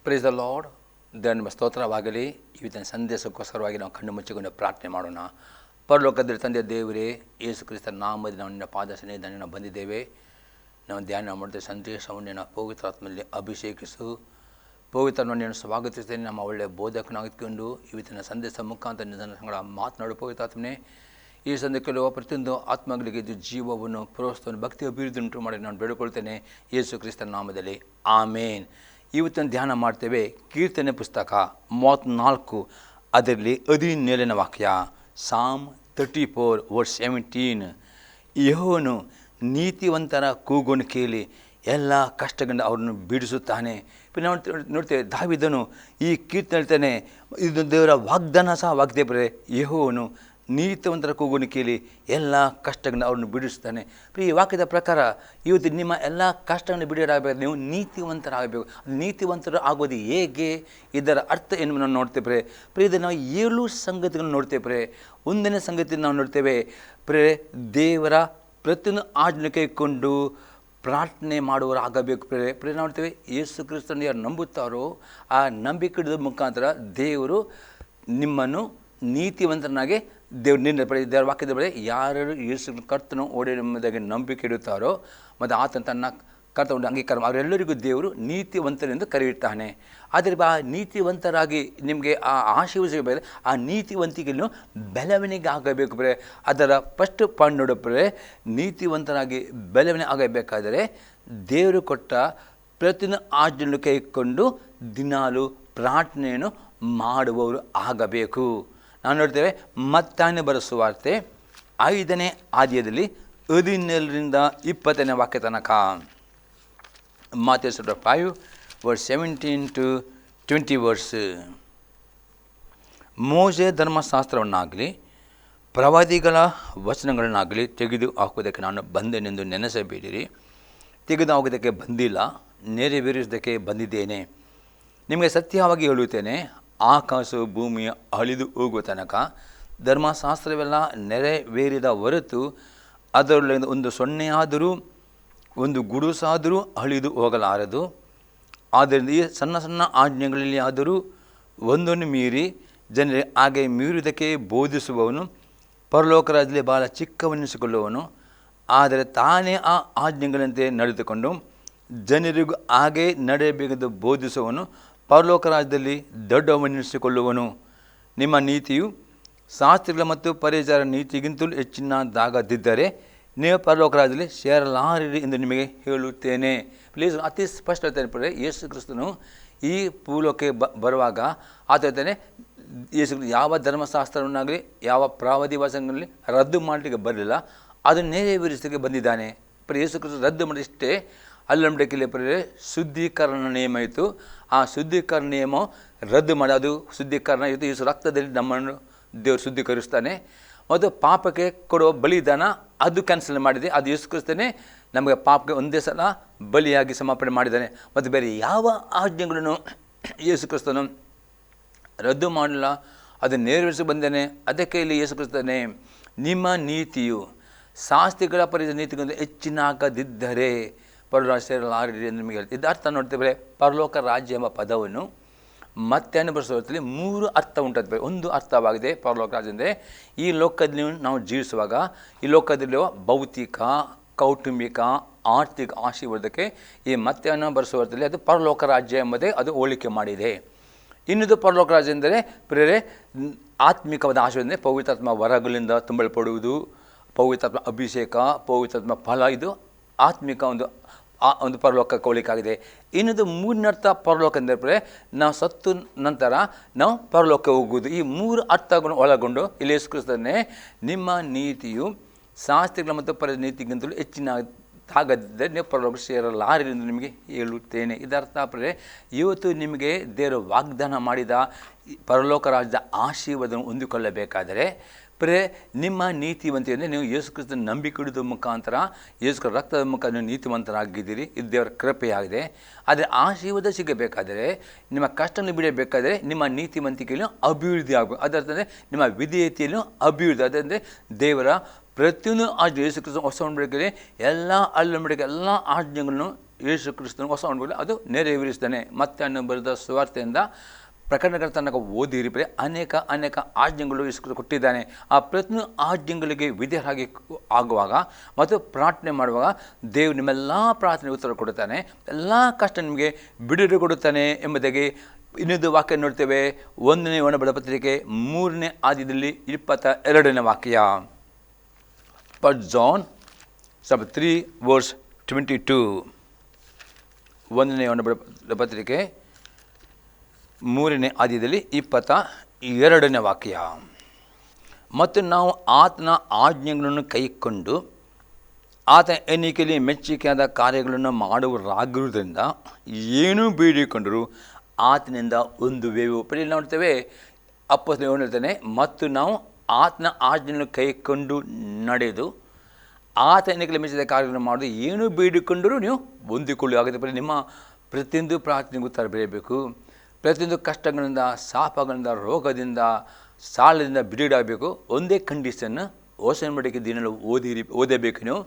Praise the Lord. ದೇವರ ನಿಮ್ಮ ಸ್ತೋತ್ರವಾಗಲಿ. ಇವತ್ತಿನ ಸಂದೇಶಕ್ಕೋಸ್ಕರವಾಗಿ ನಾವು ಕಣ್ಣು ಮುಚ್ಚಿಕೊಂಡು ಪ್ರಾರ್ಥನೆ ಮಾಡೋಣ. ಪರಲೋಕದಲ್ಲಿ ತಂದೆ ದೇವರೇ, ಯೇಸು ಕ್ರಿಸ್ತನ ನಾಮದಲ್ಲಿ ನಾವು ನಿನ್ನ ಪಾದ ಸನ್ನಿಧಾನಕ್ಕೆ ನಾವು ಬಂದಿದ್ದೇವೆ. ನಾವು ಧ್ಯಾನ ಮಾಡಿದ ಸಂದೇಶವನ್ನು ನಾವು ಪವಿತ್ರಾತ್ಮದಲ್ಲಿ ಅಭಿಷೇಕಿಸು. ಪವಿತ್ರನನ್ನು ಸ್ವಾಗತಿಸ್ತೇನೆ. ನಮ್ಮ ಒಳ್ಳೆಯ ಬೋಧಕನಾಗಿದ್ಕೊಂಡು ಇವತ್ತಿನ ಸಂದೇಶ ಮುಖಾಂತರ ನಿಧಾನಗಳ ಮಾತನಾಡು ಪವಿತ್ರಾತ್ಮನೇ. ಈ ಸಂದೇಶದಲ್ಲಿ ಪ್ರತಿಯೊಂದು ಆತ್ಮಗಳಿಗೆ ಇದು ಜೀವವನ್ನು, ಪ್ರೋತ್ಸಾಹವನ್ನು, ಭಕ್ತಿ ಅಭಿವೃದ್ಧಿ ಉಂಟು ಮಾಡಿ ನಾನು ಬೇಡಿಕೊಳ್ತೇನೆ ಯೇಸು ಕ್ರಿಸ್ತನ ನಾಮದಲ್ಲಿ. ಆಮೇನ್. ಇವತ್ತಿನ ಧ್ಯಾನ ಮಾಡ್ತೇವೆ ಕೀರ್ತನೆ ಪುಸ್ತಕ 34, ಅದರಲ್ಲಿ 17ನೇ ವಾಕ್ಯ. ಸಾಮ್ 34:17. ಯೆಹೋವನು ನೀತಿವಂತರ ಕೂಗನ್ನು ಕೇಳಿ ಎಲ್ಲ ಕಷ್ಟಗಳಿಂದ ಅವರನ್ನು ಬಿಡಿಸುತ್ತಾನೆ. ನೋಡ್ತೇವೆ ದಾವೀದನು ಈ ಕೀರ್ತನೆ ಹೇಳ್ತಾನೆ, ಇದು ದೇವರ ವಾಗ್ದಾನ ಸಹ ವಾಗ್ದೇವರೇ. ಯೆಹೋವನು ನೀತಿವಂತರ ಕೂಗನ್ನು ಕೇಳಿ ಎಲ್ಲ ಕಷ್ಟಗಳಿಂದ ಅವ್ರನ್ನು ಬಿಡಿಸ್ತಾನೆ. ಈ ವಾಕ್ಯದ ಪ್ರಕಾರ ಇವತ್ತು ನಿಮ್ಮ ಎಲ್ಲ ಕಷ್ಟಗಳನ್ನು ಬಿಡುಗಡೆಯಾಗಬೇಕು, ನೀವು ನೀತಿವಂತರಾಗಬೇಕು. ನೀತಿವಂತರು ಆಗೋದು ಹೇಗೆ, ಇದರ ಅರ್ಥ ಏನು ನಾವು ನೋಡ್ತೇವೆ. ಇದು ನಾವು 7 ಸಂಗತಿಗಳನ್ನು ನೋಡ್ತೇವೆ. 1ನೇ ಸಂಗತಿ ನಾವು ನೋಡ್ತೇವೆ ದೇವರ ಪ್ರತಿಯೊಂದು ಆಜ್ಞೆ ಕೈಕೊಂಡು ಪ್ರಾರ್ಥನೆ ಮಾಡುವವರು ಆಗಬೇಕು. ಪ್ರೇರಣೆ ನೋಡ್ತೇವೆ. ಯೇಸು ಕ್ರಿಸ್ತನ ಯಾರು ನಂಬುತ್ತಾರೋ ಆ ನಂಬಿಕೆಯ ಮುಖಾಂತರ ದೇವರು ನಿಮ್ಮನ್ನು ನೀತಿವಂತನಾಗಿ ದೇವರ ವಾಕ್ಯದ ಬಳಿ ಯಾರು ಯೇಸು ಕರ್ತನು ಓಡಿ ಎಂಬುದಾಗಿ ನಂಬಿಕೆ ಇಡುತ್ತಾರೋ ಮತ್ತು ಆತನ ತನ್ನ ಕರ್ತವ್ಯ ಅಂಗೀಕಾರ ಅವರೆಲ್ಲರಿಗೂ ದೇವರು ನೀತಿವಂತರೆಂದು ಕರೆಯುತ್ತಾನೆ. ಆದರೆ ಆ ನೀತಿವಂತರಾಗಿ ನಿಮಗೆ ಆ ಆಶೀರ್ವಾದ ಸಿಗಬೇಕು. ಆ ನೀತಿವಂತಿಕೆಯನ್ನು ಬೆಳವಣಿಗೆ ಆಗಬೇಕು. ಅದರ ಫಸ್ಟ್ ಪಾಯಿಂಟ್ ನೋಡಪ್ರೆ, ನೀತಿವಂತರಾಗಿ ಬೆಳವಣಿಗೆ ಆಗಬೇಕಾದರೆ ದೇವರು ಕೊಟ್ಟ ಪ್ರತಿಯೊಂದು ಆಜ್ಞೆಯನ್ನು ಕೈಕೊಂಡು ದಿನಾಲು ಪ್ರಾರ್ಥನೆಯನ್ನು ಮಾಡುವವರು ಆಗಬೇಕು. ನಾವು ನೋಡ್ತೇವೆ ಮತ್ತಾಯನ ಬರೆದ ಸುವಾರ್ತೆ 5ನೇ ಅಧ್ಯಾಯದಲ್ಲಿ 17ರಿಂದ 20ನೇ ವಾಕ್ಯ ತನಕ. Matthew 5:17-20. ಮೋಶೆ ಧರ್ಮಶಾಸ್ತ್ರವನ್ನಾಗಲಿ ಪ್ರವಾದಿಗಳ ವಚನಗಳನ್ನಾಗಲಿ ತೆಗೆದು ಹಾಕುವುದಕ್ಕೆ ನಾನು ಬಂದೆನೆಂದು ನೆನೆಸಬೇಡಿರಿ. ತೆಗೆದು ಹಾಕುವುದಕ್ಕೆ ಬಂದಿಲ್ಲ, ನೆರವೇರಿಸುವುದಕ್ಕೆ ಬಂದಿದ್ದೇನೆ. ನಿಮಗೆ ಸತ್ಯವಾಗಿ ಹೇಳುತ್ತೇನೆ, ಆಕಾಶವು ಭೂಮಿಯ ಅಳಿದು ಹೋಗುವ ತನಕ ಧರ್ಮಶಾಸ್ತ್ರವೆಲ್ಲ ನೆರವೇರಿದ ಹೊರತು ಅದರೊಳಗೆ ಒಂದು ಸೊನ್ನೆಯಾದರೂ ಒಂದು ಗುಡುಸಾದರೂ ಅಳಿದು ಹೋಗಲಾರದು. ಆದ್ದರಿಂದ ಈ ಸಣ್ಣ ಸಣ್ಣ ಆಜ್ಞೆಗಳಲ್ಲಿ ಆದರೂ ಒಂದನ್ನು ಮೀರಿ ಜನರೇ ಹಾಗೆ ಮೀರುವುದಕ್ಕೆ ಬೋಧಿಸುವವನು ಪರಲೋಕ ರಾಜ್ಯದಲ್ಲಿ ಬಹಳ ಚಿಕ್ಕವನ್ನಿಸಿಕೊಳ್ಳುವನು. ಆದರೆ ತಾನೇ ಆ ಆಜ್ಞೆಗಳಂತೆ ನಡೆದುಕೊಂಡು ಜನರಿಗೂ ಹಾಗೆ ನಡೆಯಬೇಕೆಂದು ಬೋಧಿಸುವವನು ಪರಲೋಕ ರಾಜ್ಯದಲ್ಲಿ ದೊಡ್ಡವನೆನಿಸಿಕೊಳ್ಳುವನು. ನಿಮ್ಮ ನೀತಿಯು ಶಾಸ್ತ್ರಿಗಳ ಮತ್ತು ಪರಿಚಾರ ನೀತಿಗಿಂತಲೂ ಹೆಚ್ಚಿನದಾಗದಿದ್ದರೆ ನೀವು ಪರಲೋಕ ರಾಜ್ಯದಲ್ಲಿ ಸೇರಲಾರಿರಿ ಎಂದು ನಿಮಗೆ ಹೇಳುತ್ತೇನೆ. ಪ್ಲೀಸ್, ಅತಿ ಸ್ಪಷ್ಟತೆ ಯೇಸು ಕ್ರಿಸ್ತನು ಈ ಭೂಲೋಕಕ್ಕೆ ಬರುವಾಗ ಆತ ಹೇಳ್ತಾನೆ, ಯೇಸು ಯಾವ ಧರ್ಮಶಾಸ್ತ್ರವನ್ನಾಗಲಿ ಯಾವ ಪ್ರವಾದಿ ವಚನಗಳಲ್ಲಿ ರದ್ದು ಮಾಡಲಿಕ್ಕೆ ಬರಲಿಲ್ಲ, ಅದನ್ನು ನೆರವೇರಿಸಲಿಕ್ಕೆ ಬಂದಿದ್ದಾನೆ. ಯೇಸು ಕ್ರಿಸ್ತ ರದ್ದು ಮಾಡಿಷ್ಟೇ ಅಲ್ಲಂಬಡಿಕೆಯಲ್ಲಿ ಶುದ್ಧೀಕರಣ ನಿಯಮ ಇತ್ತು. ಆ ಶುದ್ಧೀಕರಣ ನಿಯಮ ರದ್ದು ಮಾಡಿ ಅದು ಶುದ್ಧೀಕರಣ ಇತ್ತು. ಯೇಸು ರಕ್ತದಲ್ಲಿ ನಮ್ಮನ್ನು ದೇವರು ಶುದ್ಧೀಕರಿಸ್ತಾನೆ. ಮತ್ತು ಪಾಪಕ್ಕೆ ಕೊಡುವ ಬಲಿದಾನ ಅದು ಕ್ಯಾನ್ಸಲ್ ಮಾಡಿದೆ. ಅದು ಯೇಸು ಕ್ರಿಸ್ತನೇ ನಮಗೆ ಪಾಪಕ್ಕೆ ಒಂದೇ ಸಲ ಬಲಿಯಾಗಿ ಸಮರ್ಪಣೆ ಮಾಡಿದ್ದಾನೆ. ಮತ್ತು ಬೇರೆ ಯಾವ ಆಜ್ಞೆಗಳನ್ನು ಯೇಸು ಕ್ರಿಸ್ತನು ರದ್ದು ಮಾಡಲಿಲ್ಲ, ಅದನ್ನು ನೆರವೇರಿಸಿ ಬಂದೇನೆ. ಅದಕ್ಕೆ ಇಲ್ಲಿ ಯೇಸು ಕ್ರಿಸ್ತನೇ, ನಿಮ್ಮ ನೀತಿಯು ಶಾಸ್ತ್ರಿಗಳ ಪರಿಚಯ ನೀತಿಗಿಂತ ಹೆಚ್ಚಿನಾಗದಿದ್ದರೆ ಪರಲೋಕ ಸೇರಲಾರಿರಿ ಎಂದು ನಿಮಗೆ ಹೇಳ್ತೀವಿ. ಇದು ಅರ್ಥ ನೋಡ್ತೇವೆ. ಪರಲೋಕ ರಾಜ್ಯ ಎಂಬ ಪದವನ್ನು ಮತ್ತೆ ಬರೆಸುವಲ್ಲಿ 3 ಅರ್ಥ ಉಂಟು. ಒಂದು ಅರ್ಥವಾಗಿದೆ ಪರಲೋಕ ರಾಜ್ಯ ಅಂದರೆ ಈ ಲೋಕದಲ್ಲಿ ನಾವು ಜೀವಿಸುವಾಗ ಈ ಲೋಕದಲ್ಲಿರುವ ಭೌತಿಕ, ಕೌಟುಂಬಿಕ, ಆರ್ಥಿಕ ಆಶೀರ್ವಾದಕ್ಕೆ ಈ ಮತ್ತೆ ಬರೆಸುವಲ್ಲಿ ಅದು ಪರಲೋಕ ರಾಜ್ಯ ಎಂಬುದೇ ಅದು ಹೋಲಿಕೆ ಮಾಡಿದೆ. ಇನ್ನೊಂದು ಪರಲೋಕ ರಾಜ್ಯ ಎಂದರೆ ಪ್ರೇರೆ ಆತ್ಮಿಕವಾದ ಆಶೀರ್ವಾದ, ಪವಿತ್ರಾತ್ಮ ವರಗಳಿಂದ ತುಂಬಲ್ಪಡುವುದು, ಪವಿತ್ರಾತ್ಮ ಅಭಿಷೇಕ, ಪವಿತ್ರಾತ್ಮ ಫಲ, ಇದು ಆತ್ಮಿಕ ಒಂದು ಪರಲೋಕ ಹೋಲಿಕೆ ಆಗಿದೆ. ಇನ್ನೊಂದು 3ನೇ ಅರ್ಥ ಪರಲೋಕ ಅಂದರೆ ನಾವು ಸತ್ತು ನಂತರ ನಾವು ಪರಲೋಕ ಹೋಗುವುದು. ಈ 3 ಅರ್ಥಗಳನ್ನು ಒಳಗೊಂಡು ಇಲ್ಲಿ ಯೇಸು ಕ್ರಿಸ್ತನೇ, ನಿಮ್ಮ ನೀತಿಯು ಶಾಸ್ತ್ರಿಗಳ ಮತ್ತು ನೀತಿಗಿಂತಲೂ ಹೆಚ್ಚಿನದಾಗದಿದ್ದರೆ ನೀವು ಪರಲೋಕ ಸೇರಲಾರಿರಿ ಎಂದು ನಿಮಗೆ ಹೇಳುತ್ತೇನೆ. ಇದರ್ಥ ಇವತ್ತು ನಿಮಗೆ ದೇವರು ವಾಗ್ದಾನ ಮಾಡಿದ ಪರಲೋಕ ರಾಜ್ಯದ ಆಶೀರ್ವಾದವನ್ನು ಹೊಂದಿಕೊಳ್ಳಬೇಕಾದರೆ ನಿಮ್ಮ ನೀತಿವಂತಿಗೆ ನೀವು ಯೇಸು ಕ್ರಿಸ್ತನ ನಂಬಿಕೆ ಇಡುವುದರ ಮುಖಾಂತರ, ಯೇಸು ರಕ್ತದ ಮುಖಾಂತರ ನೀವು ನೀತಿವಂತರಾಗಿದ್ದೀರಿ. ಇದು ದೇವರ ಕೃಪೆಯಾಗಿದೆ. ಆದರೆ ಆಶೀರ್ವಾದ ಸಿಗಬೇಕಾದರೆ, ನಿಮ್ಮ ಕಷ್ಟವನ್ನು ಬಿಡಬೇಕಾದರೆ ನಿಮ್ಮ ನೀತಿವಂತಿಕೆಯನ್ನು ಅಭಿವೃದ್ಧಿ ಆಗಬೇಕು. ಅದರ್ಥಂದರೆ ನಿಮ್ಮ ವಿಧೇಯತೆಯನ್ನು ಅಭಿವೃದ್ಧಿ. ಅದರಂದರೆ ದೇವರ ಪ್ರತಿಯೊಂದು ಆಜ್ಞೆ ಯೇಸು ಕ್ರಿಸ್ತನ ಹೊಸ ಒಡಂಬಡಿಕೆಯಲ್ಲಿ ಎಲ್ಲ ಅಲ್ಲಂಬಡಿಕೆ ಎಲ್ಲ ಆಜ್ಞೆಗಳನ್ನು ಯೇಸು ಕ್ರಿಸ್ತನ ಹೊಸ ಒಡಂಬಡಿಕೆ ಅದು ನೆರವೇರಿಸ್ತಾನೆ. ಮತ್ತೆ ಬರೆದ ಸುವಾರ್ತೆಯಿಂದ ಪ್ರಕಟಣೆಗಳ ತನಕ ಓದಿರಿ ಅನೇಕ ಆಜ್ಞೆಗಳು ಯೇಸು ಕ್ರಿಸ್ತ ಕೊಟ್ಟಿದ್ದಾನೆ. ಆ ಪ್ರತಿಯೊಂದು ಆಜ್ಞೆಗಳಿಗೆ ವಿಧೇಯರಾಗಿ ಆಗುವಾಗ ಮತ್ತು ಪ್ರಾರ್ಥನೆ ಮಾಡುವಾಗ ದೇವರು ನಿಮ್ಮೆಲ್ಲ ಪ್ರಾರ್ಥನೆ ಉತ್ತರ ಕೊಡುತ್ತಾನೆ, ಎಲ್ಲ ಕಷ್ಟ ನಿಮಗೆ ಬಿಡುಗಡೆ ಕೊಡುತ್ತಾನೆ ಎಂಬುದಾಗಿ ಇನ್ನೊಂದು ವಾಕ್ಯ ನೋಡ್ತೇವೆ. 1ನೇ ಒಡಂಬಡಿಕೆ ಪತ್ರಿಕೆ 3ನೇ ಅಧ್ಯಾಯದಲ್ಲಿ 22ನೇ ವಾಕ್ಯ. ಜಾನ್ 3:22. 1ನೇ ಒಡಂಬಡಿಕೆ ಪತ್ರಿಕೆ 3ನೇ ಅಧ್ಯಾಯದಲ್ಲಿ 22ನೇ ವಾಕ್ಯ. ಮತ್ತು ನಾವು ಆತನ ಆಜ್ಞೆಗಳನ್ನು ಕೈಕೊಂಡು ಆತ ಎಣಿಕೆಯಲ್ಲಿ ಮೆಚ್ಚುಗೆಯಾದ ಕಾರ್ಯಗಳನ್ನು ಮಾಡುವರಾಗಿರುವುದರಿಂದ ಏನೂ ಬೇಡಿಕೊಂಡರೂ ಆತನಿಂದ ಹೊಂದುವೆವು. ಇಲ್ಲಿ ನೋಡ್ತೇವೆ ಅಪ್ಪಸ್ತಲನು ಹೇಳ್ತಾನೆ, ಮತ್ತು ನಾವು ಆತನ ಆಜ್ಞೆಯನ್ನು ಕೈಕೊಂಡು ನಡೆದು ಆತ ಎಣಿಕೆಯಲ್ಲಿ ಮೆಚ್ಚಿದ ಕಾರ್ಯಗಳನ್ನು ಮಾಡೋದು ಏನೂ ಬೇಡಿಕೊಂಡರೂ ನೀವು ಹೊಂದಿಕೊಳ್ಳಿ ಆಗುತ್ತೆ. ನಿಮ್ಮ ಪ್ರತಿಯೊಂದು ಪ್ರಾರ್ಥನೆಗೂ ಉತ್ತರ ಬರೆಯಬೇಕು. ಪ್ರತಿಯೊಂದು ಕಷ್ಟಗಳಿಂದ, ಶಾಪಗಳಿಂದ, ರೋಗದಿಂದ, ಸಾಲದಿಂದ ಬಿಡುಗಡೆಯಾಗಬೇಕು. ಒಂದೇ ಕಂಡೀಷನ್, ಹೊಸ ಒಡಂಬಡಿಕೆ ದಿನಗಳು ಓದಬೇಕು ನೀವು.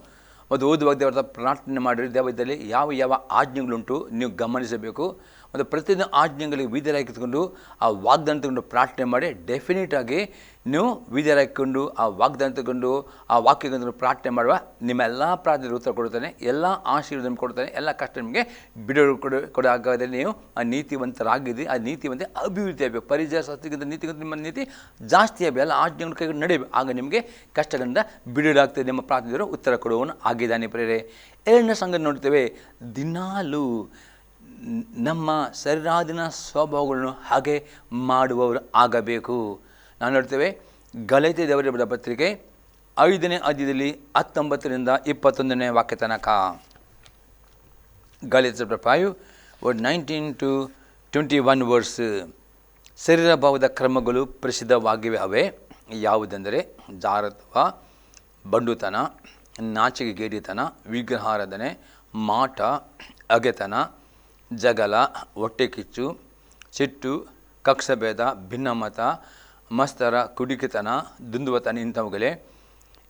ಮತ್ತು ಓದುವಾಗ ದೇವರ ಪ್ರಾರ್ಥನೆ ಮಾಡಿರಿ. ದೇವದಲ್ಲಿ ಯಾವ ಆಜ್ಞೆಗಳುಂಟು ನೀವು ಗಮನಿಸಬೇಕು. ಮತ್ತು ಪ್ರತಿಯೊಂದು ಆಜ್ಞೆಗಳಿಗೆ ವಿಧೇಯರಾಗಿಕೊಂಡು ಆ ವಾಗ್ದಾನ ತಗೊಂಡು ಪ್ರಾರ್ಥನೆ ಮಾಡಿ ಡೆಫಿನೆಟಾಗಿ ನೀವು ವಿಧೇಯರಾಗಿಕೊಂಡು ಆ ವಾಗ್ದಾನ ತಗೊಂಡು ಆ ವಾಕ್ಯಗಳನ್ನು ಪ್ರಾರ್ಥನೆ ಮಾಡುವ ನಿಮ್ಮ ಎಲ್ಲ ಪ್ರಾರ್ಥನೆಗೆ ಉತ್ತರ ಕೊಡುತ್ತಾನೆ, ಎಲ್ಲ ಆಶೀರ್ವಾದ ಕೊಡ್ತಾನೆ, ಎಲ್ಲ ಕಷ್ಟ ನಿಮಗೆ ಬಿಡುಗಡೆ ಕೊಡೋದಾಗದೆ ನೀವು ಆ ನೀತಿವಂತರಾಗಿದ್ದೀರಿ. ಆ ನೀತಿವಂತೆ ಅಭಿವೃದ್ಧಿ ಆಗಬೇಕು. ಪರಿಚಯ ಸತ್ಯಕ್ಕಿಂತ ನೀತಿಗಿಂತ ನಿಮ್ಮ ನೀತಿ ಜಾಸ್ತಿ ಆಗಬೇಕು. ಎಲ್ಲ ಆಜ್ಞೆಗಳ ಕೈಗೆ ನಡೆಯಬೇಕು. ಆಗ ನಿಮಗೆ ಕಷ್ಟಗಳಿಂದ ಬಿಡುಗಡೆ ಆಗ್ತದೆ. ನಿಮ್ಮ ಪ್ರಾರ್ಥನೆಯವರು ಉತ್ತರ ಕೊಡುವವನು ಆಗಿದ್ದಾನೆ. ಪ್ರೇರೆ 2ನೇ ಸಂಗತಿ ನೋಡ್ತೇವೆ, ದಿನಾಲೂ ನಮ್ಮ ಶರೀರಾಧೀನ ಸ್ವಭಾವಗಳನ್ನು ಹಾಗೆ ಮಾಡುವವರು ಆಗಬೇಕು. ನಾವು ನೋಡ್ತೇವೆ ಗಲಾತ್ಯ ದೇವರ ಪತ್ರಿಕೆ 5ನೇ ಅಧ್ಯಾಯದಲ್ಲಿ 19ರಿಂದ 21ನೇ ವಾಕ್ಯ ತನಕ. ಗಲಾತ್ಯ 5:19 to 21 ವರ್ಸ್. ಶರೀರ ಭಾವದ ಕ್ರಮಗಳು ಪ್ರಸಿದ್ಧವಾಗಿವೆ. ಅವೇ ಯಾವುದೆಂದರೆ ಜಾರತ್ವ, ಬಂಡುತನ, ನಾಚಿಕೆಗೇಡಿತನ, ವಿಗ್ರಹಾರಾಧನೆ, ಮಾಟ, ಅಗೆತನ, ಜಗಳ, ಹೊಟ್ಟೆ ಕಿಚ್ಚು, ಸಿಟ್ಟು, ಕಕ್ಷಭೇದ, ಭಿನ್ನಮತ, ಮತ್ಸರ, ಕುಡಿಕೆತನ, ದುಂದುವತನ ಇಂಥವುಗಳೇ.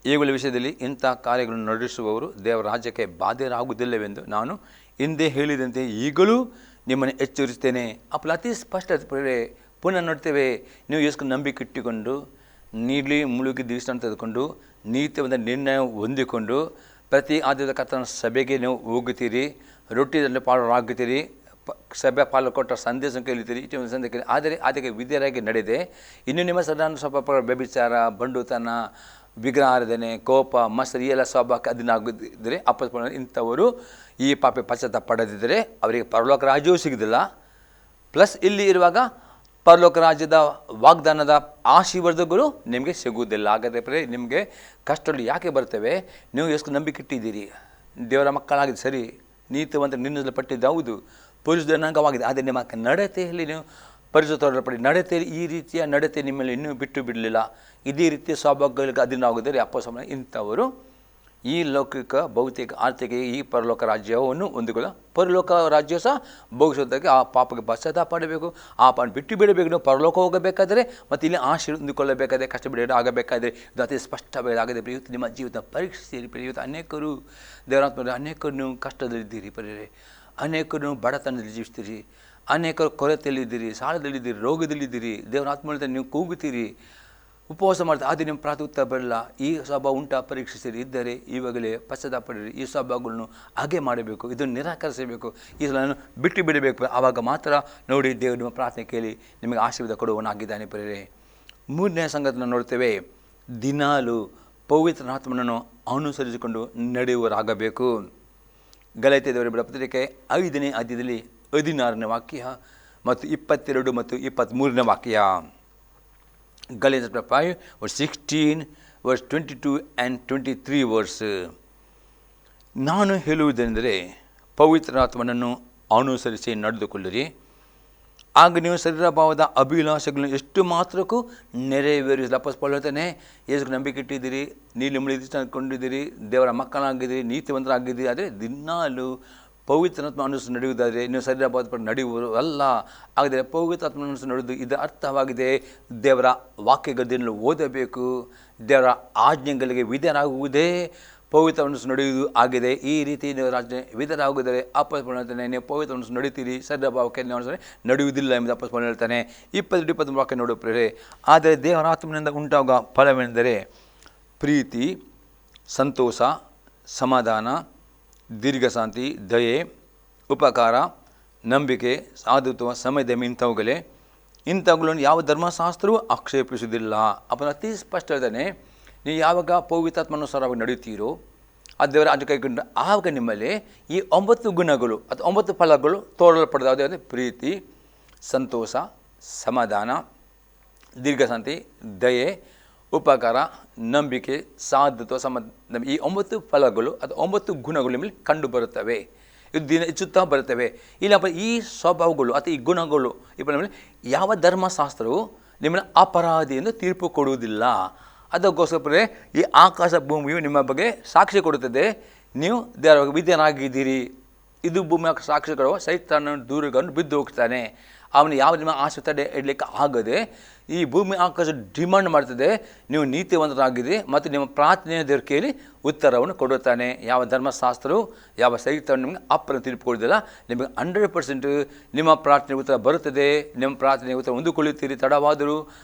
ಇವುಗಳ ವಿಷಯದಲ್ಲಿ ಇಂಥ ಕಾರ್ಯಗಳನ್ನು ನಡೆಸುವವರು ದೇವರ ರಾಜ್ಯಕ್ಕೆ ಬಾಧ್ಯರಾಗುವುದಿಲ್ಲವೆಂದು ನಾನು ಹಿಂದೆ ಹೇಳಿದಂತೆ ಈಗಲೂ ನಿಮ್ಮನ್ನು ಎಚ್ಚರಿಸ್ತೇನೆ. ಅತಿ ಸ್ಪಷ್ಟ ಪುನಃ ನೋಡ್ತೇವೆ. ನೀವು ಎಷ್ಟು ನಂಬಿಕೆ ಇಟ್ಟುಕೊಂಡು ನೀಲಿ ಮುಳುಗಿ ದಿವಸ ತೆಗೆದುಕೊಂಡು ನೀತಿವಂತ ನಿರ್ಣಯ ಹೊಂದಿಕೊಂಡು ಪ್ರತಿ ಆದ್ಯದ ಕರ್ತನ ಸಭೆಗೆ ನೀವು ಹೋಗುತ್ತೀರಿ, ರೊಟ್ಟಿಯಲ್ಲಿ ಪಾಲುರಾಗುತ್ತೀರಿ, ಸಭೆ ಪಾಲು ಕೊಟ್ಟ ಸಂದೇಶ ಕೇಳುತ್ತೀರಿ, ಇಟ್ಟು ಸಂದೇಶ ಕೇಳಿ, ಆದರೆ ಅದಕ್ಕೆ ವಿಧೇಯರಾಗಿ ನಡೆದೆ ಇನ್ನು ನಿಮ್ಮ ಸದಾನ ಸ್ವಲ್ಪ ವ್ಯಭಿಚಾರ, ಬಂಡುತನ, ವಿಗ್ರಹಾರಾಧನೆ, ಕೋಪ, ಮತ್ಸರ ಈ ಎಲ್ಲ ಸ್ವಭಾವಕ್ಕೆ ಅದನ್ನಾಗಿದ್ದರೆ ಇಂಥವರು ಈ ಪಾಪೆ ಪಶ್ಚಾತ್ತಾಪ ಪಡೆದಿದ್ದರೆ ಅವರಿಗೆ ಪರಲೋಕ ರಾಜ್ಯವೂ ಸಿಗೋದಿಲ್ಲ. ಪ್ಲಸ್ ಇಲ್ಲಿ ಇರುವಾಗ ಪರಲೋಕ ರಾಜ್ಯದ ವಾಗ್ದಾನದ ಆಶೀರ್ವಾದಗಳು ನಿಮಗೆ ಸಿಗುವುದಿಲ್ಲ. ಹಾಗಾದರೆ ನಿಮಗೆ ಕಷ್ಟಗಳು ಯಾಕೆ ಬರ್ತವೆ? ನೀವು ಎಷ್ಟು ನಂಬಿಕೆ ಇಟ್ಟಿದ್ದೀರಿ, ದೇವರ ಮಕ್ಕಳಾಗಿದೆ ಸರಿ, ನೀತಿವಂತ ನಿನ್ನಲ್ಲಿ ಪಟ್ಟಿದ್ದು ಹೌದು, ಪುರುಷನಾಂಗವಾಗಿದೆ, ಆದರೆ ನಿಮ್ಮ ನಡತೆಯಲ್ಲಿ ನೀವು ಪರಿಶುದ್ಧರ ಪಡಿ ನಡತೆಯಲ್ಲಿ ಈ ರೀತಿಯ ನಡತೆ ನಿಮ್ಮಲ್ಲಿ ಇನ್ನೂ ಬಿಟ್ಟು ಬಿಡಲಿಲ್ಲ. ಇದೇ ರೀತಿಯ ಸ್ವಭಾವಗಳಿಗೆ ಅಧೀನವಾಗಿದ್ದರೆ ಅಪ್ಪಸ್ವಾಮಿ ಇಂಥವರು ಈ ಲೌಕಿಕ ಭೌತಿಕ ಆರ್ಥಿಕ ಈ ಪರಲೋಕ ರಾಜ್ಯವನ್ನು ಹೊಂದಿಕೊಳ್ಳ, ಪರಲೋಕ ರಾಜ್ಯ ಸಹ ಭವಿಷ್ಯದಾಗಿ ಆ ಪಾಪಕ್ಕೆ ಪಶ್ಚಾತ್ತಾಪ ಪಡಬೇಕು, ಆ ಪಾಪ ಬಿಟ್ಟು ಬಿಡಬೇಕು. ನೀವು ಪರಲೋಕ ಹೋಗಬೇಕಾದರೆ ಮತ್ತು ಇಲ್ಲಿ ಆಶೀರ್ವಾದ ಹೊಂದಿಕೊಳ್ಳಬೇಕಾದ್ರೆ, ಕಷ್ಟಪಡಿ ಆಗಬೇಕಾದ್ರೆ ಇದು ಅತಿ ಸ್ಪಷ್ಟವಾಗಿದೆ. ಇವತ್ತು ನಿಮ್ಮ ಜೀವಿತ ಪರೀಕ್ಷಿಸಿರಿ. ಇವತ್ತು ಅನೇಕರು ದೇವರಾತ್ಮ, ಅನೇಕರು ನೀವು ಕಷ್ಟದಲ್ಲಿದ್ದೀರಿ ಪರಿಯರೆ, ಅನೇಕರು ನೀವು ಬಡತನದಲ್ಲಿ ಜೀವಿಸ್ತೀರಿ, ಅನೇಕರು ಕೊರತೆಯಲ್ಲಿದ್ದೀರಿ, ಸಾಲದಲ್ಲಿದ್ದೀರಿ, ರೋಗದಲ್ಲಿದ್ದೀರಿ, ದೇವರಾತ್ಮ ನೀವು ಕೂಗುತ್ತೀರಿ, ಉಪವಾಸ ಮಾಡ್ತಾರೆ, ಆದರೆ ನಿಮ್ಮ ಪ್ರಾರ್ಥನೆ ಉತ್ತರ ಬರಲ್ಲ. ಈ ಸ್ವಭಾವ ಉಂಟಾ ಪರೀಕ್ಷಿಸಿರಿ, ಇದ್ದರೆ ಇವಾಗಲೇ ಪಶ್ಚಾತ್ತಾಪ ಪಡಿರಿ. ಈ ಸ್ವಭಾವಗಳನ್ನು ಹಾಗೆ ಮಾಡಬೇಕು, ಇದನ್ನು ನಿರಾಕರಿಸಬೇಕು, ಈ ಸಲ ಬಿಟ್ಟು ಬಿಡಬೇಕು. ಆವಾಗ ಮಾತ್ರ ನೋಡಿ ದೇವರು ನಿಮ್ಮ ಪ್ರಾರ್ಥನೆ ಕೇಳಿ ನಿಮಗೆ ಆಶೀರ್ವಾದ ಕೊಡುವವನಾಗಿದ್ದಾನೆ ಪರಿಯರೆ. ಮೂರನೇ ಸಂಗತಿಯನ್ನು ನೋಡ್ತೇವೆ, ದಿನಾಲು ಪವಿತ್ರಾತ್ಮನನ್ನು ಅನುಸರಿಸಿಕೊಂಡು ನಡೆಯುವರಾಗಬೇಕು. ಗಲಾತ್ಯ ದೇವರ ಪತ್ರಿಕೆ 5ನೇ ಅಧ್ಯಾಯದಲ್ಲಿ 16ನೇ ವಾಕ್ಯ ಮತ್ತು 22 ಮತ್ತು 23ನೇ ವಾಕ್ಯ. Galatia 5 verse 16 verse 22 and 23 verse. ನಾನು ಹೇಳುವುದೆಂದರೆ ಪವಿತ್ರಾತ್ಮನನ್ನು ಅನುಸರಿಸಿ ನಡೆದುಕೊಳ್ಳಿರಿ, ಆಗ ನೀವು ಶರೀರ ಭಾವದ ಅಭಿಲಾಷೆಗಳನ್ನು ಎಷ್ಟು ಮಾತ್ರಕ್ಕೂ ನೆರವೇರಿಸಲು. ಅಪ್ಪಸ್ಕೊಳ್ಳುತ್ತಾನೆ, ಯೇಸು ನಂಬಿಕೆ ಇಟ್ಟಿದ್ದೀರಿ, ನೀವು ನಿಮ್ಮಲ್ಲಿ ಅಂದ್ಕೊಂಡಿದ್ದೀರಿ, ದೇವರ ಮಕ್ಕಳಾಗಿದ್ದೀರಿ, ನೀತಿವಂತರಾಗಿದ್ದೀರಿ, ಆದರೆ ದಿನಾಲು ಪವಿತ್ರಾತ್ಮ ಅನುಸರಿಸಿ ನಡೆಯುವುದಾದರೆ ನೀವು ಶರೀರ ಭಾವದ ನಡೆಯುವರು ಅಲ್ಲ. ಹಾಗಾದರೆ ಪವಿತ್ರಾತ್ಮ ಅನುಸರಿಸಿ ನಡೆದು ಇದರ ಅರ್ಥವಾಗಿದೆ, ದೇವರ ವಾಕ್ಯಗಳನ್ನು ಓದಬೇಕು, ದೇವರ ಆಜ್ಞೆಗಳಿಗೆ ವಿಧೇಯರಾಗುವುದೇ ಪವಿತ್ರವನ್ನು ನಡೆಯುವುದು ಆಗಿದೆ. ಈ ರೀತಿ ನೀವು ರಾಜ್ಯ ವಿಧರಾಗುವುದರೆ ಅಪ್ಪಸ್ಮರಣೆ ನೀವು ಪವಿತ್ರವನ್ನು ನಡೀತೀರಿ, ಶರೀರ ಭಾವಕ್ಕೆ ನಡೆಯುವುದಿಲ್ಲ ಎಂಬುದು ಅಪ್ಪಸ್ಮರಣ ಹೇಳ್ತಾನೆ. 22 ವಾಕ್ಯ ನೋಡು ಪ್ರೇರೆ. ಆದರೆ ದೇವರಾತ್ಮನಿಂದ ಉಂಟಾಗುವ ಫಲವೆಂದರೆ ಪ್ರೀತಿ, ಸಂತೋಷ, ಸಮಾಧಾನ, ದೀರ್ಘಶಾಂತಿ, ದಯೆ, ಉಪಕಾರ, ನಂಬಿಕೆ, ಸಾಧುತ್ವ, ಸಮಯದಮೆ, ಇಂಥವುಗಳನ್ನು ಯಾವ ಧರ್ಮಶಾಸ್ತ್ರವೂ ಆಕ್ಷೇಪಿಸುವುದಿಲ್ಲ. ಅಪ್ಪನ ಅತಿ ಸ್ಪಷ್ಟ ಹೇಳ್ತಾನೆ, ನೀವು ಯಾವಾಗ ಪವಿತ್ರಾತ್ಮನುಸಾರವಾಗಿ ನಡೆಯುತ್ತೀರೋ ಆ ದೇವರ ಆಜ್ಞೆ ಕೈಗೊಂಡು ಆವಾಗ ನಿಮ್ಮಲ್ಲಿ ಈ 9 ಗುಣಗಳು ಅಥವಾ 9 ಫಲಗಳು ತೋರಲ್ಪಡೋದು. ಯಾವುದೇ ಪ್ರೀತಿ, ಸಂತೋಷ, ಸಮಾಧಾನ, ದೀರ್ಘಶಾಂತಿ, ದಯೆ, ಉಪಕಾರ, ನಂಬಿಕೆ, ಸಾಧುತ್ವ, ಈ 9 ಫಲಗಳು ಅಥವಾ 9 ಗುಣಗಳು ನಿಮ್ಮಲ್ಲಿ ಕಂಡು ಬರುತ್ತವೆ. ಇದು ದಿನ ಹೆಚ್ಚುತ್ತಾ ಬರುತ್ತವೆ. ಇಲ್ಲಪ್ಪ ಈ ಸ್ವಭಾವಗಳು ಅಥವಾ ಈ ಗುಣಗಳು ನಿಮ್ಮಲ್ಲಿ ಯಾವ ಧರ್ಮಶಾಸ್ತ್ರವು ನಿಮ್ಮನ್ನು ಅಪರಾಧಿ ಎಂದು ತೀರ್ಪು ಕೊಡುವುದಿಲ್ಲ. ಅದಕ್ಕೋಸ್ಕರ ಈ ಆಕಾಶ ಭೂಮಿಯು ನಿಮ್ಮ ಬಗ್ಗೆ ಸಾಕ್ಷಿ ಕೊಡುತ್ತದೆ, ನೀವು ದೇವರ ವಿಧೇಯರಾಗಿದ್ದೀರಿ. ಇದು ಭೂಮಿ ಸಾಕ್ಷಿ ಕೊಡುವ ಸೈತಾನನ ದೂರಗಳನ್ನು ಬಿದ್ದು ಹೋಗ್ತಾನೆ. ಅವನು ಯಾವ ನಿಮ್ಮ ಆಸೆ ತಡೆ ಇಡಲಿಕ್ಕೆ ಆಗದೆ ಈ ಭೂಮಿ ಆಕಾಶ ಡಿಮಾಂಡ್ ಮಾಡ್ತದೆ, ನೀವು ನೀತಿವಂತರಾಗಿದ್ದೀರಿ ಮತ್ತು ನಿಮ್ಮ ಪ್ರಾರ್ಥನೆಯ ದೇವರು ಕೇಳಿ ಉತ್ತರವನ್ನು ಕೊಡುತ್ತಾನೆ. ಯಾವ ಧರ್ಮಶಾಸ್ತ್ರವು ಯಾವ ಸೈತಾನ ನಿಮಗೆ ಅಪ್ಪನ ತೀರ್ಪು ಕೊಡೋದಿಲ್ಲ. ನಿಮಗೆ 100% ನಿಮ್ಮ ಪ್ರಾರ್ಥನೆ ಉತ್ತರ ಬರುತ್ತದೆ. ನಿಮ್ಮ ಪ್ರಾರ್ಥನೆ ಉತ್ತರ ಹೊಂದಿಕೊಳ್ಳುತ್ತೀರಿ, ತಡವಾದರೂ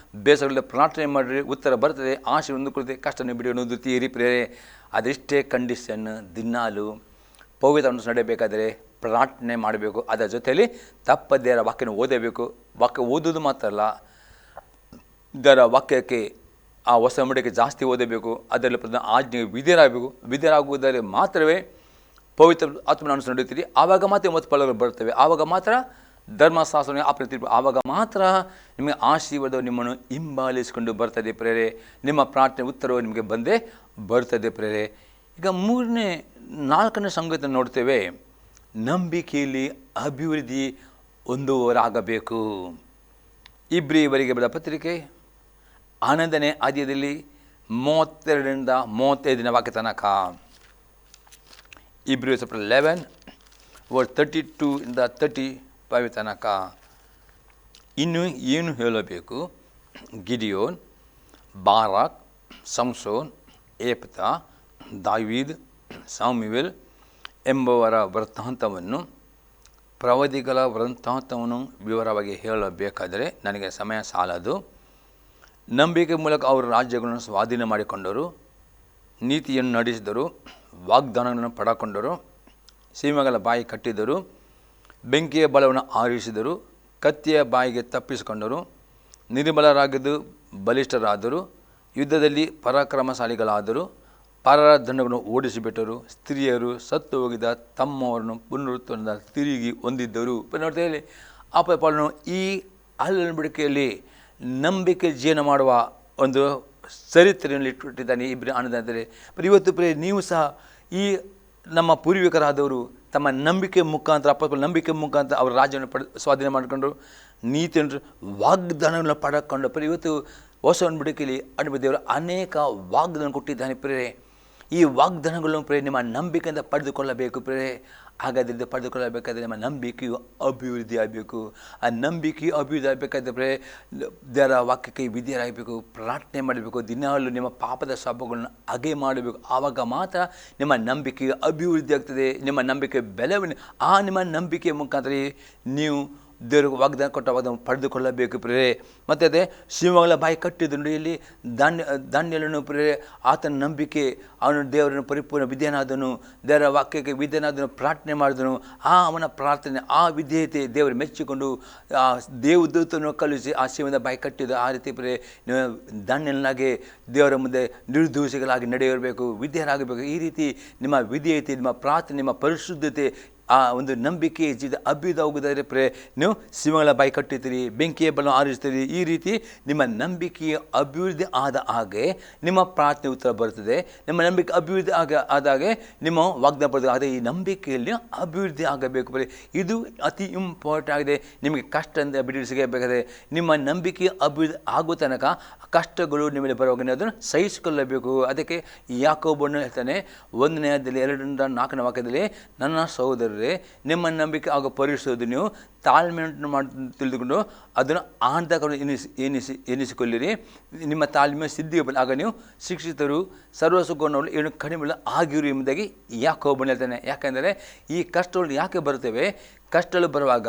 ಬೇಸರದಲ್ಲಿ ಪ್ರಾರ್ಥನೆ ಮಾಡಿರಿ, ಉತ್ತರ ಬರ್ತದೆ, ಆಶೆ ಹೊಂದಿಕೊಳ್ಳುತ್ತೆ, ಕಷ್ಟನ ಬಿಡಿ ಹೊಂದುತ್ತೀರಿ ಪ್ರೇರೆ. ಅದೆಷ್ಟೇ ಕಂಡೀಷನ್, ದಿನಾಲು ಪವಿತ್ರವನ್ನು ನಡೆಯಬೇಕಾದರೆ ಪ್ರಾರ್ಥನೆ ಮಾಡಬೇಕು. ಅದರ ಜೊತೆಯಲ್ಲಿ ತಪ್ಪದೇರ ವಾಕ್ಯನ ಓದಬೇಕು. ವಾಕ್ಯ ಓದೋದು ಮಾತ್ರ ಅಲ್ಲ, ಇದರ ವಾಕ್ಯಕ್ಕೆ ಆ ಹೊಸ ಒಡಂಬಡಿಕೆ ಜಾಸ್ತಿ ಓದಬೇಕು. ಅದರಲ್ಲಿ ಆಜ್ಞೆಗೆ ವಿಧೇಯರಾಗುವುದರಲ್ಲಿ ಮಾತ್ರವೇ ಪವಿತ್ರ ಆತ್ಮನ ಅನುಸರಿಸಿ ನಡೆಯುತ್ತೀರಿ. ಆವಾಗ ಮಾತ್ರ 9 ಫಲಗಳು ಬರ್ತವೆ. ಆವಾಗ ಮಾತ್ರ ಧರ್ಮಶಾಸ್ತ್ರ ಅಪ್ಪನ ತೀರ್ಪು, ಆವಾಗ ಮಾತ್ರ ನಿಮಗೆ ಆಶೀರ್ವಾದ ನಿಮ್ಮನ್ನು ಹಿಂಬಾಲಿಸಿಕೊಂಡು ಬರ್ತದೆ ಪ್ರೇರೆ. ನಿಮ್ಮ ಪ್ರಾರ್ಥನೆ ಉತ್ತರವು ನಿಮಗೆ ಬಂದೇ ಬರ್ತದೆ ಪ್ರೇರೆ. ಈಗ 4ನೇ ಸಂಗತಿಯನ್ನು ನೋಡ್ತೇವೆ, ನಂಬಿಕೆಯಲ್ಲಿ ಅಭಿವೃದ್ಧಿ ಹೊಂದುವವರಾಗಬೇಕು. ಇಬ್ರಿಯವರಿಗೆ ಬರೆದ ಪತ್ರಿಕೆ 11ನೇ ಅಧ್ಯಾಯದಲ್ಲಿ 32ರಿಂದ 35ನೇ ವಾಕ್ಯ ತನಕ. ಇಬ್ರಿಯ 11 verse 32 ಇಂದ 35 ತನಕ. ಇನ್ನು ಏನು ಹೇಳಬೇಕು? ಗಿಡಿಯೋನ್, ಬಾರಾಕ್, ಸಂಸೋನ್, ಏಫ್ತಾ, ದಾವೀದ್, ಸಾಮುವೇಲ್ ಎಂಬವರ ವೃತ್ತಾಂತವನ್ನು, ಪ್ರವಾದಿಗಳ ವೃತ್ತಾಂತವನ್ನು ವಿವರವಾಗಿ ಹೇಳಬೇಕಾದರೆ ನನಗೆ ಸಮಯ ಸಾಲದು. ನಂಬಿಕೆ ಮೂಲಕ ಅವರು ರಾಜ್ಯಗಳನ್ನು ಸ್ವಾಧೀನ ಮಾಡಿಕೊಂಡರು, ನೀತಿಯನ್ನು ನಡೆಸಿದರು, ವಾಗ್ದಾನಗಳನ್ನು ಪಡಕೊಂಡರು, ಸಿಂಹಗಳ ಬಾಯಿ ಕಟ್ಟಿದರು, ಬೆಂಕಿಯ ಬಲವನ್ನು ಆರಿಸಿದರು, ಕತ್ತಿಯ ಬಾಯಿಗೆ ತಪ್ಪಿಸಿಕೊಂಡರು, ನಿರ್ಬಲರಾಗಿದ್ದು ಬಲಿಷ್ಠರಾದರು, ಯುದ್ಧದಲ್ಲಿ ಪರಾಕ್ರಮಶಾಲಿಗಳಾದರು, ಪರರ ದಂಡವನ್ನು ಓಡಿಸಿಬಿಟ್ಟರು, ಸ್ತ್ರೀಯರು ಸತ್ತು ಹೋಗಿದ ತಮ್ಮವರನ್ನು ಪುನರುತ್ಥಾನದ ತಿರುಗಿ ಹೊಂದಿದ್ದರು. ನೋಡ್ತಾ ಹೇಳಿ ಪಾಲನು ಈ ಹಲ್ಲುಬಿಡಿಕೆಯಲ್ಲಿ ನಂಬಿಕೆ ಜೀವನ ಮಾಡುವ ಒಂದು ಚರಿತ್ರೆಯಲ್ಲಿ ಇಟ್ಟಿದ್ದಾನೆ ಇಬ್ಬರು ಆನಂದರೆ. ಇವತ್ತು ನೀವು ಸಹ ಈ ನಮ್ಮ ಪೂರ್ವಿಕರಾದವರು ತಮ್ಮ ನಂಬಿಕೆ ಮುಖಾಂತರ ನಂಬಿಕೆ ಮುಖಾಂತರ ಅವರ ರಾಜ್ಯವನ್ನು ಸ್ವಾಧೀನ ಮಾಡಿಕೊಂಡ್ರು, ನೀತಿಯನ್ನು ವಾಗ್ದಾನಗಳನ್ನು ಪಡ್ಕೊಂಡು ಇವತ್ತು ಹೊಸ ಒಡಂಬಡಿಕೆಯಲ್ಲಿ ದೇವರು ಅನೇಕ ವಾಗ್ದಾನ ಕೊಟ್ಟಿದ್ದಾನೆ ಪ್ರೇರೆ. ಈ ವಾಗ್ದಾನಗಳನ್ನು ನಿಮ್ಮ ನಂಬಿಕೆಯಿಂದ ಪಡೆದುಕೊಳ್ಳಬೇಕು ಪ್ರೇರೆ. ಹಾಗಾದರೆ ಪಡೆದುಕೊಳ್ಳಬೇಕಾದ್ರೆ ನಮ್ಮ ನಂಬಿಕೆಯು ಅಭಿವೃದ್ಧಿ ಆಗಬೇಕು. ಆ ನಂಬಿಕೆಯು ಅಭಿವೃದ್ಧಿ ಆಗಬೇಕಾದ್ರೆ ದೇವರ ವಾಕ್ಯಕ್ಕೆ ವಿಧೇಯರಾಗಬೇಕು, ಪ್ರಾರ್ಥನೆ ಮಾಡಬೇಕು, ದಿನಾಲು ನಿಮ್ಮ ಪಾಪದ ಶಾಪಗಳನ್ನು ಅಗೆ ಮಾಡಬೇಕು. ಆವಾಗ ಮಾತ್ರ ನಿಮ್ಮ ನಂಬಿಕೆಯು ಅಭಿವೃದ್ಧಿ ಆಗ್ತದೆ, ನಿಮ್ಮ ನಂಬಿಕೆ ಬೆಳವಣಿಗೆ. ಆ ನಿಮ್ಮ ನಂಬಿಕೆಯ ಮುಖಾಂತರ ನೀವು ದೇವರಿಗೆ ವಾಗ್ದಾನ ಕೊಟ್ಟ ವಾಗ್ದಾನ ಪಡೆದುಕೊಳ್ಳಬೇಕು ಪ್ರೇರೆ. ಮತ್ತು ಅದೇ ಸಿಂಹಗಳ ಬಾಯಿ ಕಟ್ಟಿದ್ದು ನೋಡಿ, ಇಲ್ಲಿ ದಾನ್ಯಲನ್ನು ಪ್ರೇರೆ ಆತನ ನಂಬಿಕೆ, ಅವನು ದೇವರನ್ನು ಪರಿಪೂರ್ಣ ವಿಧೇಯನಾದನು, ದೇವರ ವಾಕ್ಯಕ್ಕೆ ವಿಧೇಯನಾದನು, ಪ್ರಾರ್ಥನೆ ಮಾಡಿದನು. ಆ ಅವನ ಪ್ರಾರ್ಥನೆ, ಆ ವಿಧೇಯತೆ ದೇವರು ಮೆಚ್ಚಿಕೊಂಡು ಆ ದೇವದೂತನ್ನು ಕಳುಹಿಸಿ ಆ ಸಿಂಹದ ಬಾಯಿ ಕಟ್ಟಿದ್ದು. ಆ ರೀತಿ ಪ್ರೇರೆ ದಾನ್ಯಲನಾಗೆ ದೇವರ ಮುಂದೆ ನಿರ್ದೋಷಿಗಳಾಗಿ ನಡೆಯಬೇಕು, ವಿಧೇಯರಾಗಬೇಕು. ಈ ರೀತಿ ನಿಮ್ಮ ವಿಧೇಯತೆ, ನಿಮ್ಮ ಪ್ರಾರ್ಥನೆ, ನಿಮ್ಮ ಪರಿಶುದ್ಧತೆ, ಆ ಒಂದು ನಂಬಿಕೆ ಅಭಿವೃದ್ಧಿ ಹೋಗೋದಾದರೆ ನೀವು ಸಿಂಹಗಳ ಬಾಯಿ ಕಟ್ಟುತ್ತೀರಿ, ಬೆಂಕಿಯ ಬಲ ಆರಿಸ್ತೀರಿ. ಈ ರೀತಿ ನಿಮ್ಮ ನಂಬಿಕೆಯ ಅಭಿವೃದ್ಧಿ ಆದ ಹಾಗೆ ನಿಮ್ಮ ಪ್ರಾರ್ಥನೆ ಉತ್ತರ ಬರುತ್ತದೆ. ನಿಮ್ಮ ನಂಬಿಕೆ ಅಭಿವೃದ್ಧಿ ಆದಾಗೆ ನಿಮ್ಮ ವಾಗ್ದಾನ ಬರ್ತದೆ. ಆದರೆ ಈ ನಂಬಿಕೆಯಲ್ಲಿ ಅಭಿವೃದ್ಧಿ ಆಗಬೇಕು ಇದು ಅತಿ ಇಂಪಾರ್ಟೆಂಟ್ ಆಗಿದೆ. ನಿಮಗೆ ಕಷ್ಟದಿಂದ ಬಿಡಿಸಬೇಕಾದ್ರೆ ನಿಮ್ಮ ನಂಬಿಕೆ ಅಭಿವೃದ್ಧಿ ಆಗೋ ತನಕ ಕಷ್ಟಗಳು ನಿಮಗೆ ಬರುವಾಗ ಅದನ್ನು ಸಹಿಸಿಕೊಳ್ಳಬೇಕು. ಅದಕ್ಕೆ ಯಾಕೋಬನು ಹೇಳ್ತಾನೆ 1ನೇ ಅಧ್ಯಾಯದಲ್ಲಿ 2-4ನೇ ವಾಕ್ಯದಲ್ಲಿ, ನನ್ನ ಸಹೋದರರೇ, ನಿಮ್ಮ ನಂಬಿಕೆ ಆಗ ಪರೀಕ್ಷಿಸೋದು ನೀವು ತಾಳ್ಮೆಯನ್ನು ಮಾಡಿ ತಿಳಿದುಕೊಂಡು ಅದನ್ನು ಆನಂದಕರವನ್ನು ಎನಿಸಿಕೊಳ್ಳಿರಿ. ನಿಮ್ಮ ತಾಳ್ಮೆ ಸಿದ್ಧಿಗೆ ಬಲ್ಲ, ಆಗ ನೀವು ಶಿಕ್ಷಿತರು ಸರ್ವಸುಖವನ್ನು ಏನು ಕಡಿಮೆ ಆಗಿರು ಎಂಬುದಾಗಿ ಯಾಕೋಬನು ಹೇಳ್ತಾನೆ. ಯಾಕೆಂದರೆ ಈ ಕಷ್ಟಗಳು ಯಾಕೆ ಬರುತ್ತವೆ? ಕಷ್ಟಗಳು ಬರುವಾಗ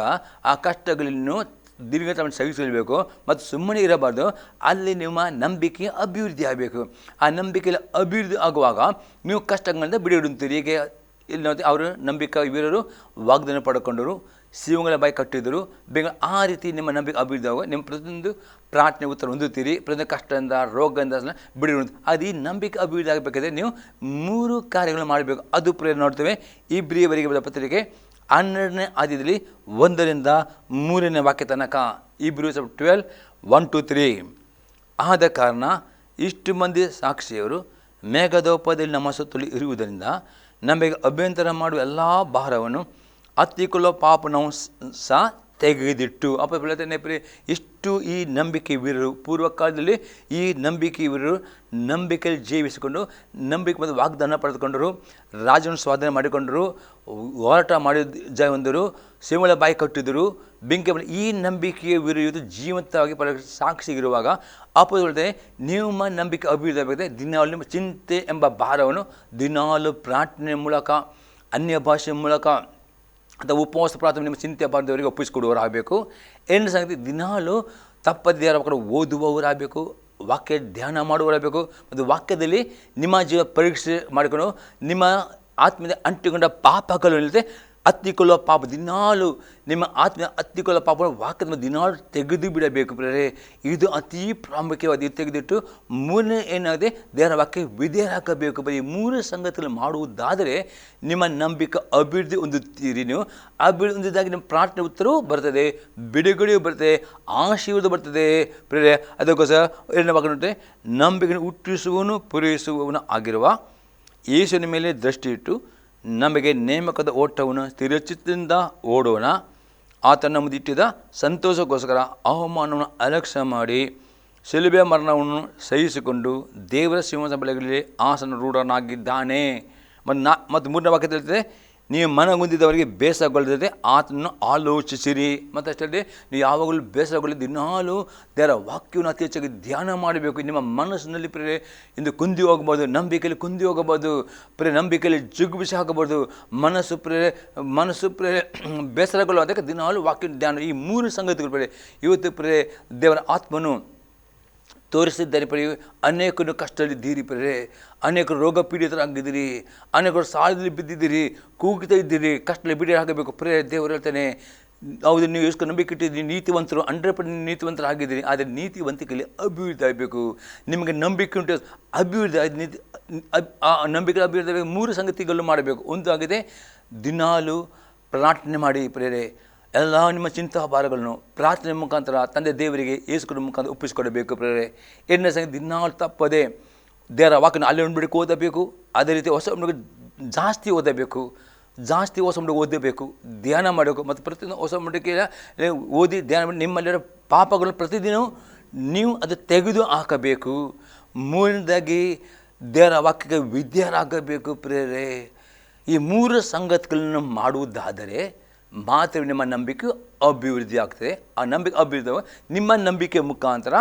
ಆ ಕಷ್ಟಗಳನ್ನು ದೀರ್ಘಕಾಲ ಸಹಿಸಬೇಕು ಮತ್ತು ಸುಮ್ಮನೆ ಇರಬಾರ್ದು. ಅಲ್ಲಿ ನಿಮ್ಮ ನಂಬಿಕೆ ಅಭಿವೃದ್ಧಿ ಆಗಬೇಕು. ಆ ನಂಬಿಕೆಯಲ್ಲಿ ಅಭಿವೃದ್ಧಿ ಆಗುವಾಗ ನೀವು ಕಷ್ಟಗಳಿಂದ ಬಿಡುತ್ತೀರಿ. ಹೀಗೆ ಇಲ್ಲಿ ನೋಡಿ, ಅವರು ನಂಬಿಕೆ ವೀರರು ವಾಗ್ದಾನ ಪಡ್ಕೊಂಡರು, ಸಿಂಹಗಳ ಬಾಯಿ ಕಟ್ಟಿದರು, ಆ ರೀತಿ ನಿಮ್ಮ ನಂಬಿಕೆ ಅಭಿವೃದ್ಧಿ ಆಗುವ ನಿಮ್ಮ ಪ್ರತಿಯೊಂದು ಪ್ರಾರ್ಥನೆ ಉತ್ತರ ಹೊಂದುತ್ತೀರಿ. ಪ್ರತಿಯೊಂದು ಕಷ್ಟದಿಂದ, ರೋಗದಿಂದ ಬಿಡಿ. ಅದು ಈ ನಂಬಿಕೆ ಅಭಿವೃದ್ಧಿ ಆಗಬೇಕಾದ್ರೆ ನೀವು 3 ಕಾರ್ಯಗಳು ಮಾಡಬೇಕು. ಅದು ನೋಡ್ತೇವೆ ಇಬ್ರಿಯವರಿಗೆ ಬರೆದ ಪತ್ರಿಕೆ 12ನೇ ಅಧ್ಯಾಯದಲ್ಲಿ 1-3ನೇ ವಾಕ್ಯ ತನಕ. Hebrews 12:1-3. ಆದ ಕಾರಣ ಇಷ್ಟು ಮಂದಿ ಸಾಕ್ಷಿಯವರು ಮೇಘದೋಪದಲ್ಲಿ ನಮ್ಮ ಸುತ್ತಲೂ ಇರುವುದರಿಂದ ನಮಗೆ ಅಭ್ಯಂತರ ಮಾಡುವ ಎಲ್ಲ ಭಾರವನ್ನು ಹತ್ತಿಕೊಳ್ಳೋ ಪಾಪ ನಾವು ಸಹ ತೆಗೆದಿಟ್ಟು. ಇಷ್ಟು ಈ ನಂಬಿಕೆ ವೀರರು ಪೂರ್ವಕಾಲದಲ್ಲಿ ಈ ನಂಬಿಕೆ ವೀರರು ನಂಬಿಕೆಯಲ್ಲಿ ಜೀವಿಸಿಕೊಂಡು ನಂಬಿಕೆ ಮತ್ತು ವಾಗ್ದಾನ ಪಡೆದುಕೊಂಡರು, ರಾಜನ ಸ್ವಾಧೀನ ಮಾಡಿಕೊಂಡರು, ಹೋರಾಟ ಮಾಡಿ ಜಯ ಹೊಂದರು, ಸಿಂಹಗಳ ಬಾಯಿ ಕಟ್ಟಿದರು, ಬೆಂಕಿ. ಈ ನಂಬಿಕೆಯ ವಿರುದ್ಧ ಜೀವಂತವಾಗಿ ಸಾಕ್ಷಿಗಿರುವಾಗ ಅಪೋಸ್ತಲರೇ, ನಿಮ್ಮ ನಂಬಿಕೆ ಅಭಿವೃದ್ಧಿ ಆಗಬೇಕಾದ್ರೆ ದಿನಾಲು ನಿಮ್ಮ ಚಿಂತೆ ಎಂಬ ಭಾರವನ್ನು ದಿನಾಲು ಪ್ರಾರ್ಥನೆ ಮೂಲಕ, ಅನ್ಯ ಭಾಷೆ ಮೂಲಕ ಅಥವಾ ಉಪವಾಸ ಪ್ರಾರ್ಥನೆ ನಿಮ್ಮ ಚಿಂತೆ ಭಾರದವರಿಗೆ ಒಪ್ಪಿಸಿಕೊಡುವವರಾಗಬೇಕು. 8ನೇ ಸಂಗತಿ, ದಿನಾಲು ತಪ್ಪದೇ ಓದುವವರಾಗಬೇಕು, ವಾಕ್ಯ ಧ್ಯಾನ ಮಾಡುವವರಾಗಬೇಕು. ಮತ್ತು ವಾಕ್ಯದಲ್ಲಿ ನಿಮ್ಮ ಜೀವ ಪರೀಕ್ಷೆ ಮಾಡಿಕೊಂಡು ನಿಮ್ಮ ಆತ್ಮೀಯ ಅಂಟಿಕೊಂಡ ಪಾಪಗಳು ಇಲ್ಲದೆ ಹತ್ತಿಕೊಳ್ಳುವ ಪಾಪ, ದಿನಾಲು ನಿಮ್ಮ ಆತ್ಮೀಯ ಹತ್ತಿಕೊಳ್ಳುವ ಪಾಪ ವಾಕ್ಯದ ದಿನಾಲು ತೆಗೆದು ಬಿಡಬೇಕು ಪ್ರೇರೆ. ಇದು ಅತಿ ಪ್ರಾಮುಖ್ಯವಾದ. ಇದು ತೆಗೆದಿಟ್ಟು 3ನೇ ಏನಾಗಿದೆ, ದೇವರ ವಾಕ್ಯ ವಿಧೇಯರಾಗಬೇಕು. ಬರೀ 3 ಸಂಗತಿಗಳು ಮಾಡುವುದಾದರೆ ನಿಮ್ಮ ನಂಬಿಕೆ ಅಭಿವೃದ್ಧಿ ಹೊಂದುತ್ತೀರಿ. ನೀವು ಅಭಿವೃದ್ಧಿ ಹೊಂದಿದ್ದಾಗಿ ನಿಮ್ಮ ಪ್ರಾರ್ಥನೆ ಉತ್ತರವೂ ಬರ್ತದೆ, ಬಿಡುಗಡೆಯೂ ಬರ್ತದೆ, ಆಶೀರ್ವಾದ ಬರ್ತದೆ ಪ್ರೇರೆ. ಅದಕ್ಕೋಸ್ಕರ ಎರಡನೇ ವಾಕ್ಯ ನೋಡಿದ್ರೆ, ನಂಬಿಕೆಯನ್ನು ಹುಟ್ಟಿಸುವವನು ಪೂರೈಸುವವನು ಆಗಿರುವ ಯೇಸುವಿನ ಮೇಲೆ ದೃಷ್ಟಿ ಇಟ್ಟು ನಮಗೆ ನೇಮಕದ ಓಟವನ್ನು ಸ್ಥಿರಚಿತ್ತದಿಂದ ಓಡೋಣ. ಆತನ ಮುಂದಿಟ್ಟಿದ್ದ ಸಂತೋಷಕ್ಕೋಸ್ಕರ ಅವಮಾನವನ್ನು ಅಲಕ್ಷ್ಯ ಮಾಡಿ ಶಿಲುಬೆಯ ಮರಣವನ್ನು ಸಹಿಸಿಕೊಂಡು ದೇವರ ಸಿಂಹಾಸನದ ಬಳಿಯಲ್ಲಿ ಆಸನ ರೂಢನಾಗಿದ್ದಾನೆ. ಮತ್ತು 3ನೇ ವಾಕ್ಯ ಹೇಳ್ತದೆ, ನೀವು ಮನಗುಂದಿದವರಿಗೆ ಬೇಸರಗೊಳ್ಳದೆ ಆತನನ್ನು ಆಲೋಚಿಸಿರಿ. ಮತ್ತು ಅಷ್ಟೇ, ನೀವು ಯಾವಾಗಲೂ ಬೇಸರಗೊಳ್ಳಿ ದಿನಾಲು ದೇವರ ವಾಕ್ಯವನ್ನು ಅತಿ ಹೆಚ್ಚಾಗಿ ಧ್ಯಾನ ಮಾಡಬೇಕು. ನಿಮ್ಮ ಮನಸ್ಸಿನಲ್ಲಿ ಪ್ರೇರೆ ಇಂದು ಕುಂದಿ ಹೋಗಬಾರ್ದು, ನಂಬಿಕೆಯಲ್ಲಿ ಕುಂದಿ ಹೋಗಬಾರ್ದು ಪ್ರೇರೆ, ನಂಬಿಕೆಯಲ್ಲಿ ಜುಗುಬಿಸಿ ಹಾಕಬಾರ್ದು. ಮನಸ್ಸು ಪ್ರೇರೆ ಬೇಸರಗೊಳ್ಳುವ ಅದಕ್ಕೆ ದಿನಾಲು ವಾಕ್ಯ ಧ್ಯಾನ. ಈ 3 ಸಂಗತಿಗಳು ಪ್ರೇರೆ ಇವತ್ತು ಪ್ರೇರೆ ದೇವರ ಆತ್ಮನು ತೋರಿಸಿದ್ದಾರೆ ಪ್ರಿಯ. ಅನೇಕರು ಕಷ್ಟದಲ್ಲಿದ್ದೀರಿ ಪ್ರಿಯರೇ, ಅನೇಕರು ರೋಗ ಪೀಡಿತರಾಗಿದ್ದೀರಿ, ಅನೇಕರು ಸಾಲದಲ್ಲಿ ಬಿದ್ದಿದ್ದೀರಿ, ಕೂಗ್ತಾ ಇದ್ದೀರಿ, ಕಷ್ಟದಲ್ಲಿ ಬಿಡಿ ಆಗಬೇಕು ಪ್ರಿಯ. ದೇವರು ಹೇಳ್ತಾನೆ, ಹೌದು ನೀವು ಎಷ್ಟು ನಂಬಿಕೆ ಇಟ್ಟಿದ್ದೀರಿ, ನೀತಿವಂತರು 100% ನೀತಿವಂತರಾಗಿದ್ದೀರಿ. ಆದರೆ ನೀತಿವಂತಿಕೆಯಲ್ಲಿ ಅಭಿವೃದ್ಧಿ ಆಗಬೇಕು. ನಿಮಗೆ ನಂಬಿಕೆ ಉಂಟು, ಅಭಿವೃದ್ಧಿ ಆ ನಂಬಿಕೆ ಅಭಿವೃದ್ಧಿ 3 ಸಂಗತಿಗಳು ಮಾಡಬೇಕು. ಒಂದು ಆಗಿದೆ, ದಿನಾಲು ಪ್ರಾರ್ಥನೆ ಮಾಡಿ ಪ್ರಿಯರೇ. ಎಲ್ಲ ನಿಮ್ಮ ಚಿಂತಾ ಭಾರಗಳನ್ನು ಪ್ರಾರ್ಥನೆ ಮುಖಾಂತರ ತಂದೆ ದೇವರಿಗೆ ಯೇಸುವಿನ ಮುಖಾಂತರ ಒಪ್ಪಿಸಿಕೊಡಬೇಕು ಪ್ರಿಯರೇ. 2ನೇ ಸಂಗತಿ, ದಿನಾಲು ತಪ್ಪದೆ ದೇವರ ವಾಕ್ಯನ ಅಲ್ಲಿ ಒಂದ್ಬಿಡಕ್ಕೆ ಓದಬೇಕು. ಅದೇ ರೀತಿ ಹೊಸ ಜಾಸ್ತಿ ಓದಬೇಕು, ಹೊಸ ಓದಬೇಕು, ಧ್ಯಾನ ಮಾಡಬೇಕು. ಮತ್ತು ಪ್ರತಿದಿನ ಹೊಸ ಮಟ್ಟಕ್ಕೆ ಓದಿ ಧ್ಯಾನ ಮಾಡಿ ನಿಮ್ಮಲ್ಲಿರೋ ಪಾಪಗಳನ್ನು ಪ್ರತಿದಿನ ನೀವು ಅದು ತೆಗೆದು ಹಾಕಬೇಕು. 3ನೇದಾಗಿ ದೇವರ ವಾಕ್ಯಕ್ಕೆ ವಿದ್ಯಾರಾಗಬೇಕು ಪ್ರಿಯರೇ. ಈ 3 ಸಂಗತಿಗಳನ್ನು ಮಾಡುವುದಾದರೆ ಮಾತ್ರ ನಿಮ್ಮ ನಂಬಿಕೆ ಅಭಿವೃದ್ಧಿ ಆಗ್ತದೆ. ಆ ನಂಬಿಕೆ ಅಭಿವೃದ್ಧಿ ನಿಮ್ಮ ನಂಬಿಕೆ ಮುಖಾಂತರ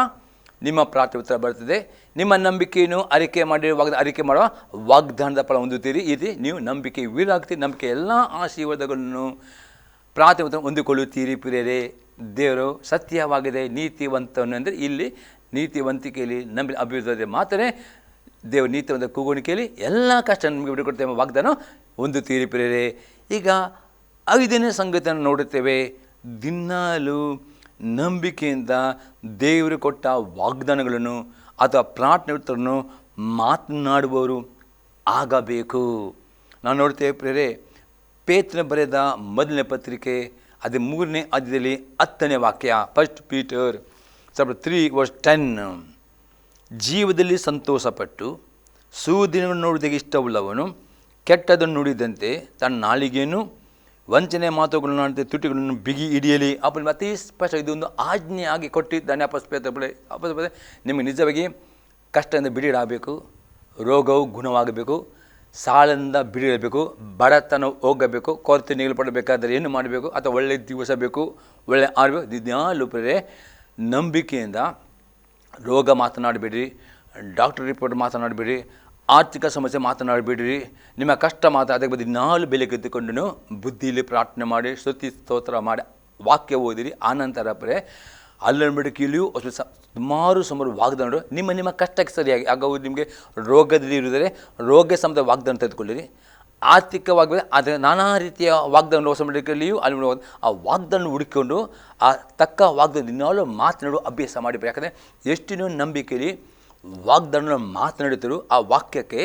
ನಿಮ್ಮ ಪ್ರಾರ್ಥನೆ ಉತ್ತರ ಬರ್ತದೆ. ನಿಮ್ಮ ನಂಬಿಕೆಯನ್ನು ಅರಿಕೆ ಮಾಡುವ ವಾಗ್ದಾನದ ಫಲ ಹೊಂದುತ್ತೀರಿ. ಇದು ನೀವು ನಂಬಿಕೆ ವೀರಾಗ್ತೀರಿ. ನಂಬಿಕೆ ಎಲ್ಲ ಆಶೀರ್ವಾದಗಳನ್ನು ಪ್ರಾರ್ಥನೆ ಉತ್ತರ ಹೊಂದಿಕೊಳ್ಳುತ್ತೀರಿ ಪ್ರಿಯರೇ. ದೇವರು ಸತ್ಯವಾಗಿದೆ, ನೀತಿವಂತನು ಅಂದರೆ ಇಲ್ಲಿ ನೀತಿವಂತಿಕೆಯಲ್ಲಿ ನಂಬಿಕೆ ಅಭಿವೃದ್ಧಿ ಮಾತ್ರ ದೇವರು ನೀತಿವಂತ ಕೂಗುಣಿಕೆಯಲ್ಲಿ ಎಲ್ಲ ಕಷ್ಟ ನಿಮಗೆ ಬಿಟ್ಟುಕೊಡ್ತೇವೆ ವಾಗ್ದಾನ ಹೊಂದುತ್ತೀರಿ ಪ್ರಿಯರೇ. ಈಗ 5ನೇ ಸಂಗತಿಯನ್ನು ನೋಡುತ್ತೇವೆ. ದಿನಾಲು ನಂಬಿಕೆಯಿಂದ ದೇವರು ಕೊಟ್ಟ ವಾಗ್ದಾನಗಳನ್ನು ಅಥವಾ ಪ್ರಾರ್ಥನೆ ಉತ್ತರವನ್ನು ಮಾತನಾಡುವವರು ಆಗಬೇಕು. ನಾವು ನೋಡ್ತೇವೆ ಪ್ರಿಯರೇ, ಪೇತ್ರನ ಬರೆದ 1ನೇ ಪತ್ರಿಕೆ ಅದು 3ನೇ ಅಧ್ಯಾಯದಲ್ಲಿ 10ನೇ ವಾಕ್ಯ, 1 Peter 3:10, ಜೀವದಲ್ಲಿ ಸಂತೋಷಪಟ್ಟು ಸುದ್ದಿನವನ್ನು ನೋಡಿದಾಗ ಇಷ್ಟವುಳ್ಳವನು ಕೆಟ್ಟದನ್ನು ನುಡಿದಂತೆ ತನ್ನ ನಾಲಿಗೆಯನ್ನು ವಂಚನೆ ಮಾತುಗಳನ್ನು ಆಡುತ್ತೆ, ತುಟಿಗಳನ್ನು ಬಿಗಿ ಹಿಡಿಯಲಿ. ಅತಿ ಸ್ಪಷ್ಟ ಇದೊಂದು ಆಜ್ಞೆ ಆಗಿ ಕೊಟ್ಟಿದ್ದಾನೆ ಅಪಸ್ಪೇತ. ನಿಮಗೆ ನಿಜವಾಗಿ ಕಷ್ಟದಿಂದ ಬಿಡಿಡಬೇಕು, ರೋಗವು ಗುಣವಾಗಬೇಕು, ಸಾಲಿಂದ ಬಿಡಿರಬೇಕು, ಬಡತನ ಹೋಗಬೇಕು, ಕೊರತೆ ನಿಗಲ್ಪಡಬೇಕಾದರೆ ಏನು ಮಾಡಬೇಕು, ಅಥವಾ ಒಳ್ಳೆ ದಿವಸ ಬೇಕು, ಒಳ್ಳೆ ಆಡಬೇಕು. ದಿನಾಲು ಪ್ರಿಯರೇ ನಂಬಿಕೆಯಿಂದ ರೋಗ ಮಾತನಾಡಬೇಡ್ರಿ, ಡಾಕ್ಟರ್ ರಿಪೋರ್ಟ್ ಮಾತನಾಡಬೇಡ್ರಿ, ಆರ್ಥಿಕ ಸಮಸ್ಯೆ ಮಾತನಾಡಬೇಡ್ರಿ. ನಿಮ್ಮ ಕಷ್ಟ ಅದಕ್ಕೆ ಬದಲು 4 ಬೆಲೆ ಗೆದ್ದುಕೊಂಡು ಬುದ್ಧಿಯಲ್ಲಿ ಪ್ರಾರ್ಥನೆ ಮಾಡಿ ಸ್ತುತಿ ಸ್ತೋತ್ರ ಮಾಡಿ ವಾಕ್ಯ ಓದಿರಿ. ಆನಂತರ ಅಲ್ಲಂಬಿಡಿಕೆಯಲ್ಲಿಯೂ ಸುಮಾರು ವಾಗ್ದಾನ ನಿಮ್ಮ ಕಷ್ಟಕ್ಕೆ ಸರಿಯಾಗಿ ಆಗ ನಿಮಗೆ ರೋಗದಲ್ಲಿ ಇರುವುದರೆ ರೋಗ ಸಂಬಂಧ ವಾಗ್ದಾನ ತೆಗೆದುಕೊಳ್ಳಿರಿ. ಆರ್ಥಿಕವಾಗಿ ಆದರೆ ನಾನಾ ರೀತಿಯ ವಾಗ್ದಾನ ಹೊಸ ಮಡಿಕೆಯಲ್ಲಿಯೂ ಅಲ್ಲಿ ಆ ವಾಗ್ದಾನ ಹುಡುಕಿಕೊಂಡು ಆ ತಕ್ಕ ವಾಗ್ದಾನ ದಿನಾಲು ಮಾತನಾಡುವ ಅಭ್ಯಾಸ ಮಾಡಿಬೇಕು. ಯಾಕಂದರೆ ಎಷ್ಟು ನೀವು ನಂಬಿಕೆಯಲ್ಲಿ ವಾಗ್ದಾನ ಮಾತನಾಡುತ್ತಿರು ಆ ವಾಕ್ಯಕ್ಕೆ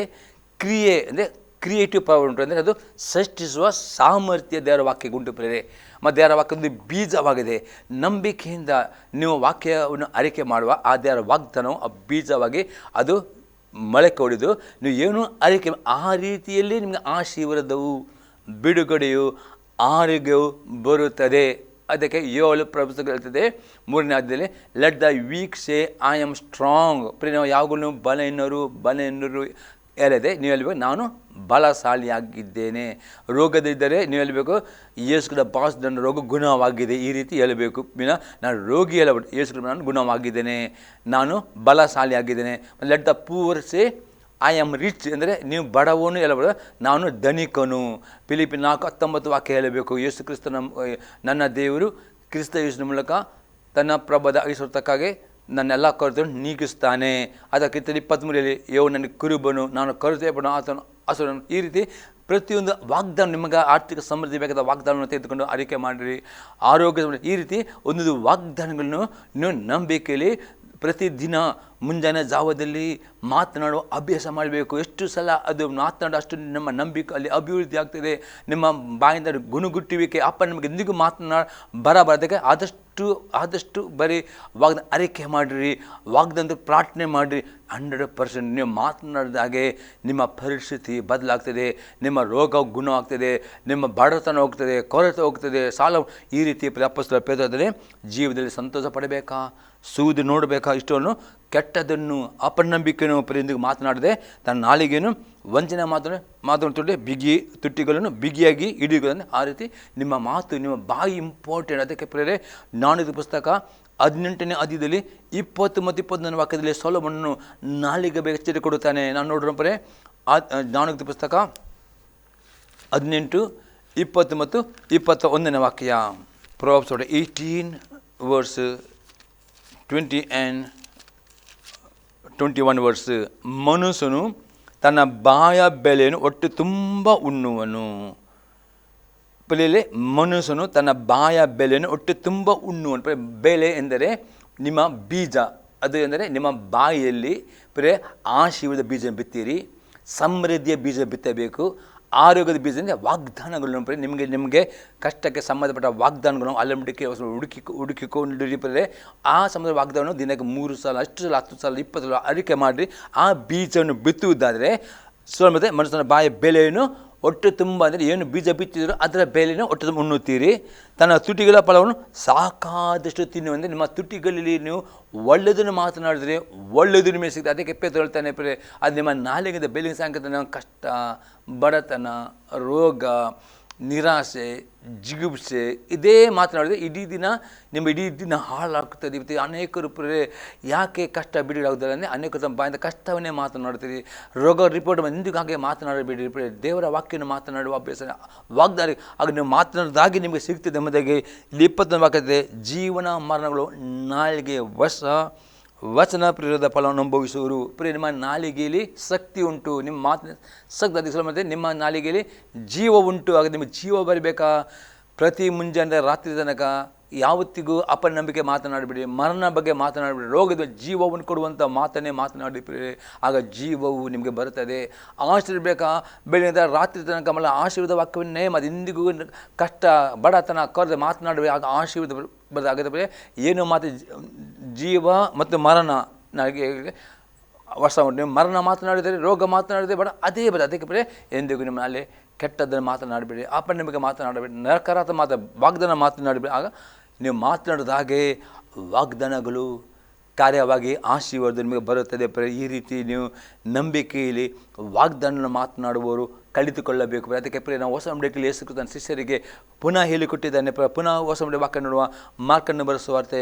ಕ್ರಿಯೆ ಅಂದರೆ ಕ್ರಿಯೇಟಿವ್ ಪವರ್ ಉಂಟು. ಅಂದರೆ ಅದು ಸೃಷ್ಟಿಸುವ ಸಾಮರ್ಥ್ಯ ದೇವರ ವಾಕ್ಯಕ್ಕೆ ಉಂಟು ಪ್ರೇರೆ. ಮತ್ತು ದೇವರ ವಾಕ್ಯದ ಬೀಜವಾಗಿದೆ. ನಂಬಿಕೆಯಿಂದ ನೀವು ವಾಕ್ಯವನ್ನು ಅರಿಕೆ ಮಾಡುವ ಆ ದೇವರ ವಾಗ್ದಾನವು ಆ ಬೀಜವಾಗಿ ಅದು ಮೊಳಕೆ ಹೊಡೆದು ನೀವು ಏನು ಅರಿಕೆ ಆ ರೀತಿಯಲ್ಲಿ ನಿಮಗೆ ಆಶೀರ್ವಾದವು ಬಿಡುಗಡೆಯು ಆರೋಗ್ಯವು ಬರುತ್ತದೆ. ಅದಕ್ಕೆ 7 ಪ್ರಪುಸ್ತಕ ಹೇಳ್ತದೆ 3ನೇ ಅಧ್ಯಾಯದಲ್ಲಿ, let the weak say I am strong. ನಾವು ಯಾವಾಗಲೂ ಬಲಹೀನರು ಹೇಳದೆ ನೀವು ಹೇಳಬೇಕು ನಾನು ಬಲಶಾಲಿಯಾಗಿದ್ದೇನೆ. ರೋಗದಿದ್ದರೆ ನೀವು ಹೇಳಬೇಕು ಯೇಸುಗಳ ಬಾಸ್ ನನ್ನ ರೋಗ ಗುಣವಾಗಿದೆ. ಈ ರೀತಿ ಹೇಳಬೇಕು. ನಾನು ರೋಗಿ ಹೇಳಬಿಟ್ಟು ಯೇಸು ನಾನು ಗುಣವಾಗಿದ್ದೇನೆ, ನಾನು ಬಲಶಾಲಿಯಾಗಿದ್ದೇನೆ. Let the poor say I am rich ಅಂದರೆ ನೀವು ಬಡವನು ಹೇಳಬಹುದು, ನಾನು ಧನಿಕನು. ಫಿಲಿಪ್ಪಿ 4:19 ವಾಕ್ಯ ಹೇಳಬೇಕು. ಯೇಸು ಕ್ರಿಸ್ತನ ನನ್ನ ದೇವರು ಕ್ರಿಸ್ತ ಯೇಸುವಿನ ಮೂಲಕ ತನ್ನ ಪ್ರಭದ ಐಶ್ವರ್ಯಕ್ಕಾಗಿ ನನ್ನೆಲ್ಲ ಕೊರತೆಯನ್ನು ನೀಗಿಸ್ತಾನೆ. ಅದಕ್ಕೆ 23 ಯೋ ನನಗೆ ಕುರುಬನು, ನಾನು ಕರುತೇಪನು, ಆತನು ಹಸುರನು. ಈ ರೀತಿ ಪ್ರತಿಯೊಂದು ವಾಗ್ದಾನ ನಿಮಗೆ ಆರ್ಥಿಕ ಸಮೃದ್ಧಿ ಬೇಕಾದ ವಾಗ್ದಾನವನ್ನು ತೆಗೆದುಕೊಂಡು ಅರಿಕೆ ಮಾಡಿರಿ. ಆರೋಗ್ಯ ಈ ರೀತಿ ಒಂದೊಂದು ವಾಗ್ದಾನಗಳನ್ನು ನೀವು ನಂಬಿಕೆಯಲ್ಲಿ ಪ್ರತಿದಿನ ಮುಂಜಾನೆ ಜಾವದಲ್ಲಿ ಮಾತನಾಡುವ ಅಭ್ಯಾಸ ಮಾಡಬೇಕು. ಎಷ್ಟು ಸಲ ಅದು ಮಾತನಾಡೋ ಅಷ್ಟು ನಮ್ಮ ನಂಬಿಕೆ ಅಲ್ಲಿ ಅಭಿವೃದ್ಧಿ ಆಗ್ತದೆ. ನಿಮ್ಮ ಬಾಯಿಂದ ಗುಣಗುಟ್ಟುವಿಕೆ ಅಪ್ಪ ನಮಗೆ ಎಂದಿಗೂ ಬರಬಾರ್ದಕ್ಕೆ ಆದಷ್ಟು ಬರೀ ವಾಗ್ದಾನ ಅರಿಕೆ ಮಾಡಿರಿ, ವಾಗ್ದಾನ ಪ್ರಾರ್ಥನೆ ಮಾಡಿರಿ. 100% ನೀವು ಮಾತನಾಡಿದಾಗೆ ನಿಮ್ಮ ಪರಿಸ್ಥಿತಿ ಬದಲಾಗ್ತದೆ, ನಿಮ್ಮ ರೋಗ ಗುಣ ಆಗ್ತದೆ, ನಿಮ್ಮ ಬಡತನ ಹೋಗ್ತದೆ, ಕೊರತೆ ಹೋಗ್ತದೆ, ಸಾಲ. ಈ ರೀತಿ ಅಪೊಸ್ತಲ ಪೇತ್ರದಲ್ಲಿ ಜೀವನದಲ್ಲಿ ಸಂತೋಷ ಪಡಬೇಕಾ, ಸೂದು ನೋಡಬೇಕಾ, ಇಷ್ಟವನ್ನು ಕೆಟ್ಟದನ್ನು ಅಪನಂಬಿಕೆಯನ್ನು ಎಂದಿಗೂ ಮಾತನಾಡದೆ ತನ್ನ ನಾಲಿಗೆಯನ್ನು ವಂಚನೆ ಮಾತನಾಡುತ್ತದೆ, ತುಟಿಗಳನ್ನು ಬಿಗಿಯಾಗಿ ಹಿಡಿಯುವುದನ್ನು. ಆ ರೀತಿ ನಿಮ್ಮ ಮಾತು ನಿಮ್ಮ ಬಾಯಿ ಇಂಪಾರ್ಟೆಂಟ್. ಅದಕ್ಕೆ ಪ್ರೇರೆ ಜ್ಞಾನೋಕ್ತಿ ಪುಸ್ತಕ 18ನೇ ಅಧ್ಯಾಯದಲ್ಲಿ 20 ಮತ್ತು 21ನೇ ವಾಕ್ಯದಲ್ಲಿ ಸೊಲೊಮೋನನು ನಾಲಿಗೆ ಬೇಗ ಎಚ್ಚರಿಕೆ ಕೊಡುತ್ತಾನೆ. ನಾನು ನೋಡ್ರೆ ಜ್ಞಾನೋಕ್ತಿ ಪುಸ್ತಕ 18, 20 ಮತ್ತು 21ನೇ ವಾಕ್ಯ. Proverbs 18 verse 20 and 21 ವರ್ಸ್, ಮನುಷ್ಯನು ತನ್ನ ಬಾಯ ಬೆಲೆಯನ್ನು ಹೊಟ್ಟೆ ತುಂಬ ಉಣ್ಣುವನು. ಪುಲಿಯಲ್ಲಿ ಮನುಷ್ಯನು ತನ್ನ ಬಾಯ ಬೆಲೆಯನ್ನು ಹೊಟ್ಟೆ ತುಂಬ ಉಣ್ಣುವನು. ಬೆಲೆ ಎಂದರೆ ನಿಮ್ಮ ಬೀಜ, ಅದು ಎಂದರೆ ನಿಮ್ಮ ಬಾಯಿಯಲ್ಲಿ ಆಶೀರ್ವಾದ ಬೀಜ ಬಿತ್ತೀರಿ, ಸಮೃದ್ಧಿಯ ಬೀಜ ಬಿತ್ತಬೇಕು. ಆರೋಗ್ಯದ ಬೀಜ ಅಂದರೆ ವಾಗ್ದಾನಗಳು ನಿಮಗೆ ಕಷ್ಟಕ್ಕೆ ಸಂಬಂಧಪಟ್ಟ ವಾಗ್ದಾನಗಳು ಅಲ್ಲಂಬಿಡಿಕೆ ಹುಡುಕಿಕೊಂಡಿರಿ. ಆ ಸಂಬಂಧ ವಾಗ್ದಾನ ದಿನಕ್ಕೆ 3 ಸಲ, 10 ಸಲ, 10 ಸಲ, 20 ಸಲ ಅರಿಕೆ ಮಾಡಿ ಆ ಬೀಜವನ್ನು ಬಿತ್ತುವುದಾದರೆ ಮತ್ತು ಮನುಷ್ಯನ ಬಾಯ ಬೆಲೆಯನ್ನು ಹೊಟ್ಟೆ ತುಂಬ ಅಂದರೆ ಏನು ಬೀಜ ಬಿತ್ತಿದ್ರು ಅದರ ಬೆಲೆಯನ್ನು ಹೊಟ್ಟೆ ತುಂಬ ಉಣ್ಣುತ್ತೀರಿ. ತನ್ನ ತುಟಿಗಳ ಫಲವನ್ನು ಸಾಕಾದಷ್ಟು ತಿನ್ನುವಂದರೆ ನಿಮ್ಮ ತುಟಿಗಳಲ್ಲಿ ನೀವು ಒಳ್ಳೆಯದನ್ನು ಮಾತನಾಡಿದರೆ ಒಳ್ಳೆಯದು ನಿಮಗೆ ಸಿಗ್ತದೆ. ಅದಕ್ಕೆ ಪೇತ್ರ ಹೇಳ್ತಾನೆ, ಅದು ನಿಮ್ಮ ನಾಲಿಗೆಯಿಂದ ಬೆಲೆಗೆ ಸಾಂಕೇತ ಕಷ್ಟ, ಬಡತನ, ರೋಗ, ನಿರಾಸೆ, ಜಿಗುಪ್ಸೆ ಇದೇ ಮಾತನಾಡಿದರೆ ಇಡೀ ದಿನ ಹಾಳಾಗ್ತದೆ. ಮತ್ತು ಅನೇಕರು ಯಾಕೆ ಕಷ್ಟ ಬಿಡುವುದಾಗುದಿಲ್ಲ ಅಂದರೆ ಅನೇಕರು ತಮ್ಮ ಬಾಯಿಂದ ಕಷ್ಟವನ್ನೇ ಮಾತನಾಡ್ತೀರಿ. ರೋಗ ರಿಪೋರ್ಟ್ ಎಂದಿಗೂ ಹಾಗೆ ಮಾತನಾಡಬೇಡಿ. ದೇವರ ವಾಕ್ಯವನ್ನು ಮಾತನಾಡುವ ಅಭ್ಯಾಸ ವಾಗ್ದಾನ ಆಗ ನೀವು ಮಾತನಾಡಿದಾಗೆ ನಿಮಗೆ ಸಿಗ್ತದೆ ಎಂಬುದಾಗಿ 21 ವಾಕ್ಯದ ಜೀವನ ಮರಣಗಳು ನಾಲಿಗೆ ವಚನ ಪ್ರಿಯದ ಫಲವನ್ನು ಅನುಭವಿಸುವರು. ನಿಮ್ಮ ನಾಲಿಗೆಯಲ್ಲಿ ಶಕ್ತಿ ಉಂಟು, ನಿಮ್ಮ ಮಾತಿನ ಶಕ್ತಿ ಅಧಿಕ ಮತ್ತು ನಿಮ್ಮ ನಾಲಿಗೆಯಲ್ಲಿ ಜೀವ ಉಂಟು. ಆಗ ನಿಮಗೆ ಜೀವ ಬರಬೇಕಾ? ಪ್ರತಿ ಮುಂಜಾನೆ ರಾತ್ರಿ ತನಕ ಯಾವತ್ತಿಗೂ ಅಪನಂಬಿಕೆ ಮಾತನಾಡಬೇಡಿ, ಮರಣ ಬಗ್ಗೆ ಮಾತನಾಡಬೇಡಿ, ರೋಗದ ಜೀವವನ್ನು ಕೊಡುವಂಥ ಮಾತನ್ನೇ ಮಾತನಾಡಿಬಿಡಿ. ಆಗ ಜೀವವು ನಿಮಗೆ ಬರುತ್ತದೆ. ಆಶೀರ್ವಾದ ಬೇಕಾ? ಬೆಳಗಿನ ರಾತ್ರಿ ತನಕ ಮಲ್ಲ ಆಶೀರ್ವಾದ ವಾಕ್ಯವನ್ನೇ ಮತ್ತು ಇಂದಿಗೂ ಕಷ್ಟ ಬಡತನ ಕರೆದು ಮಾತನಾಡಬೇಕು. ಆಗ ಆಶೀರ್ವಾದ ಬರೋದಾಗದೆ ಏನು ಮಾತು ಜೀವ ಮತ್ತು ಮರಣ ನನಗೆ ವರ್ಷ ನೀವು ಮರಣ ಮಾತನಾಡಿದರೆ, ರೋಗ ಮಾತನಾಡಿದರೆ ಅದೇ ಬರೋದು. ಅದಕ್ಕೆ ಎಂದಿಗೂ ನಿಮ್ಮಲ್ಲಿ ಕೆಟ್ಟದ್ದನ್ನು ಮಾತನಾಡಬೇಡಿ, ಅಪನಂಬಿಕೆ ಮಾತನಾಡಬೇಡಿ, ನಕಾರಾತ್ಮಕ ವಾಗ್ದಾನ ಮಾತನಾಡಬೇಡಿ. ಆಗ ನೀವು ಮಾತನಾಡಿದ ಹಾಗೆ ವಾಗ್ದಾನಗಳು ಕಾರ್ಯವಾಗಿ ಆಶೀರ್ವಾದ ನಿಮಗೆ ಬರುತ್ತದೆ. ಈ ರೀತಿ ನೀವು ನಂಬಿಕೆಯಲ್ಲಿ ವಾಗ್ದಾನ ಮಾತನಾಡುವವರು ಕಲಿತುಕೊಳ್ಳಬೇಕು. ಅದಕ್ಕೆ ನಾವು ಹೊಸ ನಂಬಿಕೆಯಲ್ಲಿ ಯೇಸು ಕ್ರಿಸ್ತನ ಶಿಷ್ಯರಿಗೆ ಪುನಃ ಹೇಳಿಕೊಟ್ಟಿದ್ದಾನೆ. ಪುನಃ ಹೊಸ ನಂಬಿಕೆ ವಾಕ್ಯ ನೋಡುವ ಮಾರ್ಕನ್ನು ಬರೆಸುವಾರ್ತೆ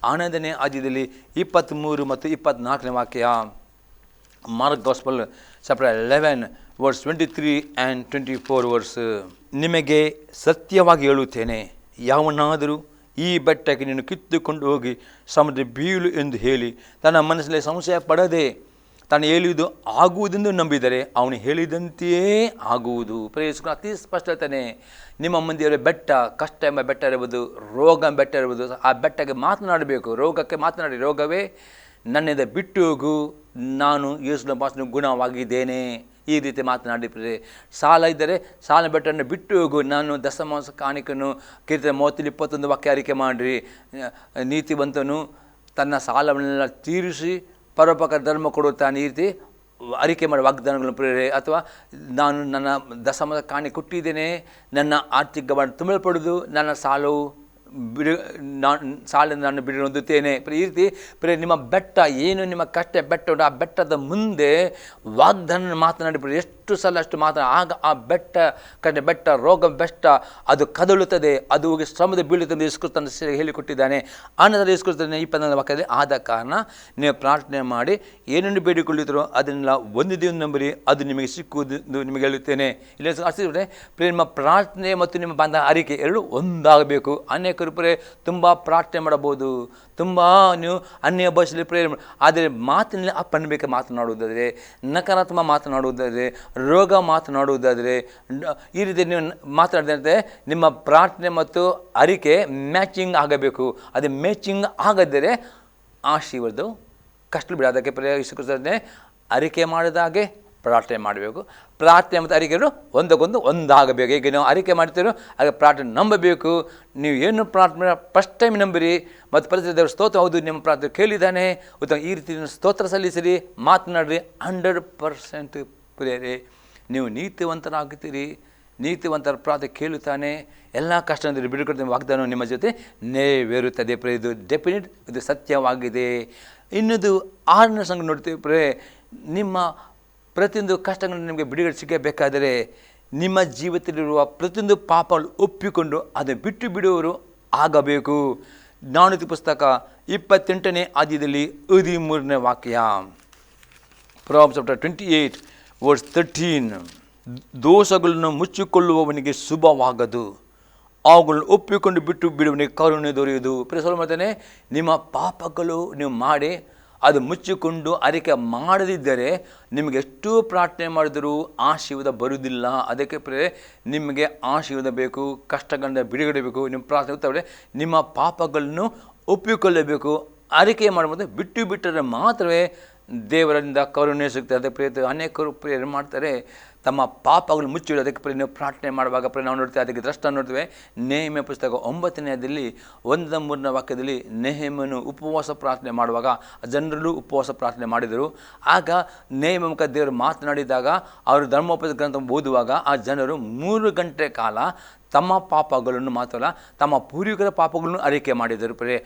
11ನೇ ಅಧ್ಯಾಯದಲ್ಲಿ 23 ಮತ್ತು 24ನೇ ವಾಕ್ಯ. Mark gospel chapter 11 verse 23 and 24 verse. ನಿಮಗೆ ಸತ್ಯವಾಗಿ ಹೇಳುತ್ತೇನೆ, ಯಾವನಾದರೂ ಈ ಬೆಟ್ಟಕ್ಕೆ ನೀನು ಕಿತ್ತುಕೊಂಡು ಹೋಗಿ ಸಮುದ್ರ ಬೀಳು ಎಂದು ಹೇಳಿ ತನ್ನ ಮನಸ್ಸಲ್ಲಿ ಸಂಶಯ ಪಡದೆ ತಾನು ಹೇಳಿದ್ದು ಆಗುವುದೆಂದು ನಂಬಿದರೆ ಅವನು ಹೇಳಿದಂತೆಯೇ ಆಗುವುದು. ಪ್ರೇರಿಸಿಕೊಂಡು ಅತಿ ಸ್ಪಷ್ಟ ಹೇಳ್ತಾನೆ, ನಿಮ್ಮ ಮುಂದೆ ಬೆಟ್ಟ, ಕಷ್ಟ ಎಂಬ ಬೆಟ್ಟ ಇರ್ಬೋದು, ರೋಗ ಎಂಬ ಬೆಟ್ಟ ಇರ್ಬೋದು, ಆ ಬೆಟ್ಟಕ್ಕೆ ಮಾತನಾಡಬೇಕು. ರೋಗಕ್ಕೆ ಮಾತನಾಡಿ, ರೋಗವೇ ನನ್ನಿಂದ ಬಿಟ್ಟು ಹೋಗು, ನಾನು ಯೇಸುವಿನ ಭಾಷೆ ಗುಣವಾಗಿದ್ದೇನೆ. ಈ ರೀತಿ ಮಾತನಾಡಿದರೆ, ಸಾಲ ಇದ್ದರೆ ಸಾಲ ಬೆಟ್ಟನ್ನು ಬಿಟ್ಟು ಹೋಗು, ನಾನು ದಶಮಾಂಶ ಕಾಣಿಕೆಯನ್ನು ಕೀರ್ತನೆ 30:21 ವಾಕ್ಯ ಅರಿಕೆ ಮಾಡಿರಿ. ನೀತಿವಂತನು ತನ್ನ ಸಾಲವನ್ನೆಲ್ಲ ತೀರಿಸಿ ಪರೋಪಕಾರ ಧರ್ಮ ಕೊಡುತ್ತಾನೆ. ಈ ರೀತಿ ಅರಿಕೆ ಮಾಡಿ ವಾಗ್ದಾನಗಳನ್ನು ಪ್ರೇರೆ. ಅಥವಾ ನಾನು ನನ್ನ ದಶಮಾಂಶ ಕಾಣಿಕೆ ಕೊಟ್ಟಿದ್ದೇನೆ, ನನ್ನ ಆರ್ಥಿಕ ತುಂಬಲ್ಪಡುವುದು, ನನ್ನ ಸಾಲವು ಸಾಲಿಂದ ನಾನು ಬಿಡಿ ಹೊಂದುತ್ತೇನೆ. ಈ ರೀತಿ ನಿಮ್ಮ ಬೆಟ್ಟ ಏನು, ನಿಮ್ಮ ಕಷ್ಟ ಬೆಟ್ಟ ಉಂಟು, ಆ ಬೆಟ್ಟದ ಮುಂದೆ ವಾಗ್ದಾನ ಮಾತನಾಡಿ ಎಷ್ಟು ಸಲ ಅಷ್ಟು ಆಗ ಆ ಬೆಟ್ಟ ಬೆಟ್ಟ ರೋಗ ಬೆಟ್ಟ ಅದು ಕದಳುತ್ತದೆ, ಅದು ಹೋಗಿ ಸಮುದ್ರ ಬೀಳುತ್ತದೆ. ಯೇಸುಕ್ರಿಸ್ತನ ಹೇಳಿಕೊಟ್ಟಿದ್ದಾನೆ. ಆನಂತರ ಯೇಸುಕ್ರಿಸ್ತನ 24ನೇ ವಾಕ್ಯದಲ್ಲಿ, ಆದ ಕಾರಣ ನೀವು ಪ್ರಾರ್ಥನೆ ಮಾಡಿ ಏನನ್ನು ಬೇಡಿಕೊಳ್ಳುತ್ತೀರೋ ಅದನ್ನೆಲ್ಲ ಒಂದಿದೆ ನಂಬಿರಿ, ಅದು ನಿಮಗೆ ಸಿಕ್ಕುವುದು ನಿಮಗೆ ಹೇಳುತ್ತೇನೆ. ಇಲ್ಲ ಅರ್ಥಿಸಿದ್ರೆ ನಿಮ್ಮ ಪ್ರಾರ್ಥನೆ ಮತ್ತು ನಿಮ್ಮ ಬಂದ ಅರಿಕೆ ಎರಡು ಒಂದಾಗಬೇಕು. ಅನೇಕರು ತುಂಬ ಪ್ರಾರ್ಥನೆ ಮಾಡಬಹುದು, ತುಂಬ ನೀವು ಅನ್ಯ ಭಾಷೆಯಲ್ಲಿ ಪ್ರೇರಣೆ, ಆದರೆ ಮಾತಿನಲ್ಲಿ ಅಪನಂಬಿಕೆ ಮಾತನಾಡುವುದಾದರೆ, ನಕಾರಾತ್ಮಕ ಮಾತನಾಡುವುದಾದರೆ, ರೋಗ ಮಾತನಾಡುವುದಾದರೆ, ಈ ರೀತಿ ನೀವು ಮಾತನಾಡಿದಂತೆ ನಿಮ್ಮ ಪ್ರಾರ್ಥನೆ ಮತ್ತು ಅರಿಕೆ ಮ್ಯಾಚಿಂಗ್ ಆಗಬೇಕು. ಅದೇ ಮ್ಯಾಚಿಂಗ್ ಆಗದಿದ್ದರೆ ಆಶೀರ್ವಾದವು ಕಷ್ಟ ಬಿಡ. ಅದಕ್ಕೆ ಪ್ರಯೋಗಿಸಿಕೊಳ್ತಾನೆ, ಅರಿಕೆ ಮಾಡಿದ ಹಾಗೆ ಪ್ರಾರ್ಥನೆ ಮಾಡಬೇಕು. ಪ್ರಾರ್ಥನೆ ಮತ್ತು ಅರಿಕೆಗಳು ಒಂದಕ್ಕೊಂದು ಒಂದಾಗಬೇಕು. ಈಗ ನೀವು ಅರಿಕೆ ಮಾಡ್ತೀರೋ ಹಾಗೆ ಪ್ರಾರ್ಥನೆ ನಂಬಬೇಕು. ನೀವು ಏನು ಪ್ರಾರ್ಥನೆ ಫಸ್ಟ್ ಟೈಮ್ ನಂಬಿರಿ ಮತ್ತು ಪರಿಸ್ಥಿತಿ ದೇವರ ಸ್ತೋತ್ರ, ಹೌದು ನಿಮ್ಮ ಪ್ರಾರ್ಥನೆ ಕೇಳಿದ್ದಾನೆ, ಉತ್ತಮ, ಈ ರೀತಿ ಸ್ತೋತ್ರ ಸಲ್ಲಿಸಿರಿ, ಮಾತನಾಡಿರಿ. 100% ಪ್ರಿಯರೇ, ನೀವು ನೀತಿವಂತರಾಗುತ್ತೀರಿ. ನೀತಿವಂತರ ಪ್ರಾರ್ಥನೆ ಕೇಳುತ್ತಾನೆ, ಎಲ್ಲ ಕಷ್ಟದಲ್ಲಿ ಬಿಡುಗಡೆ ವಾಗ್ದಾನ ನಿಮ್ಮ ಜೊತೆ ನೆರವೇರುತ್ತದೆ. ಇದು ಡೆಫಿನೆಟ್, ಇದು ಸತ್ಯವಾಗಿದೆ. ಇನ್ನೊಂದು 6ನೇ ಸಂಘ ನೋಡ್ತೀವಿ, ನಿಮ್ಮ ಪ್ರತಿಯೊಂದು ಕಷ್ಟಗಳನ್ನು ನಿಮಗೆ ಬಿಡುಗಡೆ ಸಿಗಬೇಕಾದರೆ ನಿಮ್ಮ ಜೀವಿತದಲ್ಲಿರುವ ಪ್ರತಿಯೊಂದು ಪಾಪಗಳು ಒಪ್ಪಿಕೊಂಡು ಅದನ್ನು ಬಿಟ್ಟು ಬಿಡುವವರು ಆಗಬೇಕು. ಜ್ಞಾನೋಕ್ತಿ ಪುಸ್ತಕ 28ನೇ ಅಧ್ಯಾಯದಲ್ಲಿ 13ನೇ ವಾಕ್ಯ. Proverbs chapter 28 verse 13. ದೋಷಗಳನ್ನು ಮುಚ್ಚಿಕೊಳ್ಳುವವನಿಗೆ ಶುಭವಾಗದು, ಅವುಗಳನ್ನು ಒಪ್ಪಿಕೊಂಡು ಬಿಟ್ಟು ಬಿಡುವವನಿಗೆ ಕರುಣೆ ದೊರೆಯುವುದು. ಪ್ರಸವ ಮಾಡ್ತಾನೆ, ನಿಮ್ಮ ಪಾಪಗಳು ನೀವು ಮಾಡಿ ಅದು ಮುಚ್ಚಿಕೊಂಡು ಅರಿಕೆ ಮಾಡದಿದ್ದರೆ ನಿಮಗೆ ಎಷ್ಟು ಪ್ರಾರ್ಥನೆ ಮಾಡಿದರೂ ಆಶೀರ್ವಾದ ಬರುವುದಿಲ್ಲ. ಅದಕ್ಕೆ ಪ್ರಿಯರೇ, ನಿಮಗೆ ಆಶೀರ್ವಾದ ಬೇಕು, ಕಷ್ಟಗಳಿಂದ ಬಿಡುಗಡೆ ಬೇಕು. ನಿಮ್ಮ ಪ್ರಾರ್ಥನೆ ಉತ್ತರವೇ ನಿಮ್ಮ ಪಾಪಗಳನ್ನು ಒಪ್ಪಿಕೊಳ್ಳಬೇಕು. ಅರಿಕೆ ಮಾಡುವುದು ಬಿಟ್ಟು ಬಿಟ್ಟರೆ ಮಾತ್ರವೇ ದೇವರಿಂದ ಕರುಣೆ ಸಿಗ್ತದೆ. ಅದಕ್ಕೆ ಪ್ರಿಯ ಅನೇಕರು ಪ್ರೇರಣೆ ಮಾಡ್ತಾರೆ, ತಮ್ಮ ಪಾಪಗಳು ಮುಚ್ಚಿಡು. ಅದಕ್ಕೆ ಪ್ರಿಯ ನೀವು ಪ್ರಾರ್ಥನೆ ಮಾಡುವಾಗ ಪ್ರಿಯ ನಾವು ನೋಡ್ತೇವೆ, ಅದಕ್ಕೆ ದೃಷ್ಟ ನೋಡ್ತೇವೆ. ನೆಹೆಮ್ಯ ಪುಸ್ತಕ 9ನೇದಲ್ಲಿ 1-3 ವಾಕ್ಯದಲ್ಲಿ ನೆಹೆಮ್ಯನು ಉಪವಾಸ ಪ್ರಾರ್ಥನೆ ಮಾಡುವಾಗ ಜನರಲ್ಲೂ ಉಪವಾಸ ಪ್ರಾರ್ಥನೆ ಮಾಡಿದರು. ಆಗ ನೆಹೆಮ್ಯ ಮುಖ ದೇವರು ಮಾತನಾಡಿದಾಗ ಅವರು ಧರ್ಮೋಪದೇಶ ಗ್ರಂಥ ಓದುವಾಗ ಆ ಜನರು 3 ಗಂಟೆ ಕಾಲ ತಮ್ಮ ಪಾಪಗಳನ್ನು ಮಾತ್ರಲ್ಲ ತಮ್ಮ ಪೂರ್ವಿಕರ ಪಾಪಗಳನ್ನು ಅರಿಕೆ ಮಾಡಿದರು. ಪ್ರಿಯರೇ,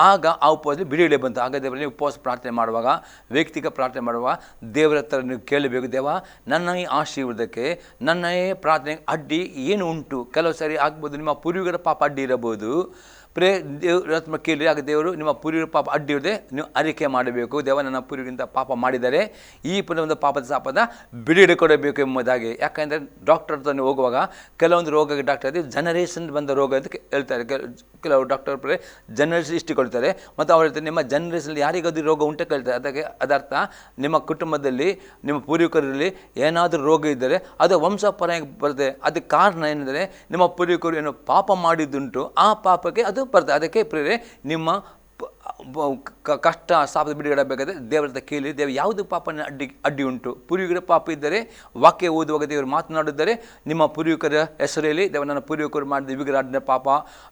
ಆಗ ಆ ಉಪವಾಸದಲ್ಲಿ ಬಿಡುಗಡೆ ಬಂತು. ಆಗ ದೇವರಲ್ಲಿ ಉಪವಾಸ ಪ್ರಾರ್ಥನೆ ಮಾಡುವಾಗ, ವೈಯಕ್ತಿಕ ಪ್ರಾರ್ಥನೆ ಮಾಡುವಾಗ ದೇವರ ಹತ್ರ ನೀವು ಕೇಳಬೇಕು, ದೇವ ನನ್ನ ಈ ಆಶೀರ್ವಾದಕ್ಕೆ ನನ್ನ ಈ ಪ್ರಾರ್ಥನೆಗೆ ಅಡ್ಡಿ ಏನು ಉಂಟು? ಕೆಲವು ಸಾರಿ ಆಗ್ಬೋದು ನಿಮ್ಮ ಪೂರ್ವಿಕರ ಪಾಪ ಅಡ್ಡಿ ಇರಬಹುದು. ಪ್ರೇ ದೇವ್ರ ಕೇಳಿ, ಆಗ ದೇವರು ನಿಮ್ಮ ಪೂರ್ವಿಕರ ಪಾಪ ಅಡ್ಡಿ ಇರದೆ ನೀವು ಅರಿಕೆ ಮಾಡಬೇಕು. ದೇವ ನನ್ನ ಪೂರ್ವಿಕರಿಂದ ಪಾಪ ಮಾಡಿದರೆ ಈ ಒಂದು ಪಾಪದ ಶಾಪದ ಬಿಡುಗಡೆ ಕೊಡಬೇಕು ಎಂಬುದಾಗಿ. ಯಾಕೆಂದರೆ ಡಾಕ್ಟರ್ ಹತ್ರ ಹೋಗುವಾಗ ಕೆಲವೊಂದು ರೋಗಕ್ಕೆ ಡಾಕ್ಟರ್ ಅದು ಜನರೇಷನ್ ಬಂದ ರೋಗ ಅಂತ ಹೇಳ್ತಾರೆ. ಕೆಲವು ಡಾಕ್ಟರ್ ಪ್ರೇ ಜನರೇಷನ್ ಇಷ್ಟುಕೊಳ್ತಾರೆ ಮತ್ತು ಅವ್ರ ಹೇಳ್ತಾರೆ ನಿಮ್ಮ ಜನರೇಷನಲ್ಲಿ ಯಾರಿಗಾದ್ರೂ ರೋಗ ಉಂಟು ಕೇಳ್ತಾರೆ. ಅದಕ್ಕೆ ಅದರ್ಥ ನಿಮ್ಮ ಕುಟುಂಬದಲ್ಲಿ ನಿಮ್ಮ ಪೂರ್ವಿಕರಲ್ಲಿ ಏನಾದರೂ ರೋಗ ಇದ್ದರೆ ಅದು ವಂಶಪರ ಬರುತ್ತೆ. ಅದಕ್ಕೆ ಕಾರಣ ಏನೆಂದರೆ ನಿಮ್ಮ ಪೂರ್ವಿಕರು ಏನು ಪಾಪ ಮಾಡಿದ್ದುಂಟು, ಆ ಪಾಪಕ್ಕೆ ಅದು ಬರ್ತದೆ. ಅದಕ್ಕೆ ಪ್ರಿಯರೇ, ನಿಮ್ಮ ಕಷ್ಟ ಶಾಪದ ಬಿಡುಗಡೆ ಬೇಕಾದರೆ ದೇವರ ಹತ್ರ ಕೇಳಿ, ದೇವ ಯಾವುದು ಪಾಪನ ಅಡ್ಡಿ ಉಂಟು? ಪೂರ್ವಿಕರ ಪಾಪ ಇದ್ದರೆ ವಾಕ್ಯ ಓದುವಾಗ ದೇವರು ಮಾತನಾಡಿದರೆ ನಿಮ್ಮ ಪೂರ್ವಿಕರ ಹೆಸರಲ್ಲಿ ದೇವ ನನ್ನ ಪೂರ್ವಿಕರು ಮಾಡಿದ ವಿಗ್ರಹಾರ್ಧನೆ ಪಾಪ,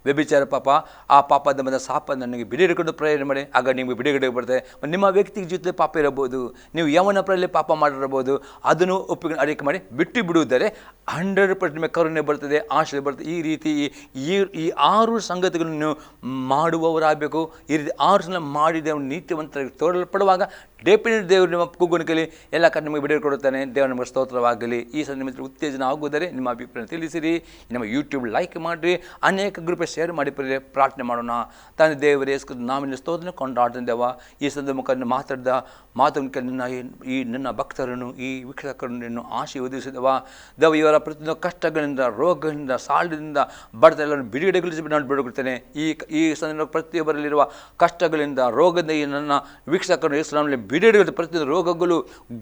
ವ್ಯಭಿಚಾರ ಪಾಪ, ಆ ಪಾಪದ ಬಂದ ಶಾಪ ನನಗೆ ಬಿಡುಗಡೆ ಕೊಟ್ಟು ಪ್ರೇರಣೆ ಮಾಡಿ, ಆಗ ನಿಮಗೆ ಬಿಡುಗಡೆ ಬರ್ತದೆ. ನಿಮ್ಮ ವ್ಯಕ್ತಿಗೆ ಜೊತೆ ಪಾಪ ಇರಬಹುದು, ನೀವು ಯಾವನ ಪ್ರಯಲ್ಲಿ ಪಾಪ ಮಾಡಿರಬಹುದು, ಅದನ್ನು ಒಪ್ಪಿಕೊಂಡು ಅರಿಕೆ ಮಾಡಿ ಬಿಟ್ಟು ಬಿಡುವುದರೆ 100% ನಿಮಗೆ ಕರುಣೆ ಬರ್ತದೆ, ಆಶೀರ್ವಾದ ಬರ್ತದೆ. ಈ ರೀತಿ ಈ 6 ಸಂಗತಿಗಳನ್ನು ನೀವು ಮಾಡುವವರಾಗಬೇಕು. ಈ ರೀತಿ 6 ಸಲ ಮಾಡಿ ದೇವರು ನೀತಿವಂತರಾಗಿ ತೋರಲ್ಪಡುವಾಗ ಡೆಫಿನೆಟ್ ದೇವರು ನಿಮ್ಮ ಕೂಗುಣಿಕೆಯಲ್ಲಿ ಎಲ್ಲ ಕಡೆ ನಿಮಗೆ ಬಿಡುಗಡೆ ಕೊಡುತ್ತಾನೆ. ದೇವರು ನಿಮಗೆ ಸ್ತೋತ್ರವಾಗಲಿ. ಈ ಸಲ ನಿಮ್ಮ ಉತ್ತೇಜನ ಆಗುವುದರೆ ನಿಮ್ಮ ಅಭಿಪ್ರಾಯ ತಿಳಿಸಿರಿ. ನಮ್ಮ ಯೂಟ್ಯೂಬ್ ಲೈಕ್ ಮಾಡಿರಿ, ಅನೇಕ ಗ್ರೂಪ್ ಶೇರ್ ಮಾಡಿ ಪ್ರಾರ್ಥನೆ ಮಾಡೋಣ. ತಾನು ದೇವರೇ ಯೇಸು ನಾಮದಲ್ಲಿ ಸ್ತೋತ್ರ ಕೊಂಡಾಡ್ತಾನೆ. ದೇವ ಈ ಸಂದ ಮುಖವನ್ನು ಮಾತಾಡಿದ ಮಾತುಗಳ ಈ ನನ್ನ ಭಕ್ತರನ್ನು, ಈ ವೀಕ್ಷಕರನ್ನು ಆಶೀರ್ವದಿಸಿದವ ದೇವ. ಇವರ ಪ್ರತಿಯೊಂದು ಕಷ್ಟಗಳಿಂದ, ರೋಗಗಳಿಂದ, ಸಾಲದಿಂದ, ಬಡತನಗಳನ್ನು ಬಿಡುಗಡೆಗೊಳಿಸಿ ನಾನು ಬಿಡುಗಡ್ತೇನೆ. ಈ ಸಂದರ್ಭ ಪ್ರತಿಯೊಬ್ಬರಲ್ಲಿರುವ ಕಷ್ಟಗಳಿಂದ, ರೋಗದಿಂದ ಈ ನನ್ನ ವೀಕ್ಷಕರನ್ನು ಯೇಸು ನಾಮದಲ್ಲಿ ಬಿಡುಗಡೆ, ಪ್ರತಿಯೊಂದು ರೋಗಗಳು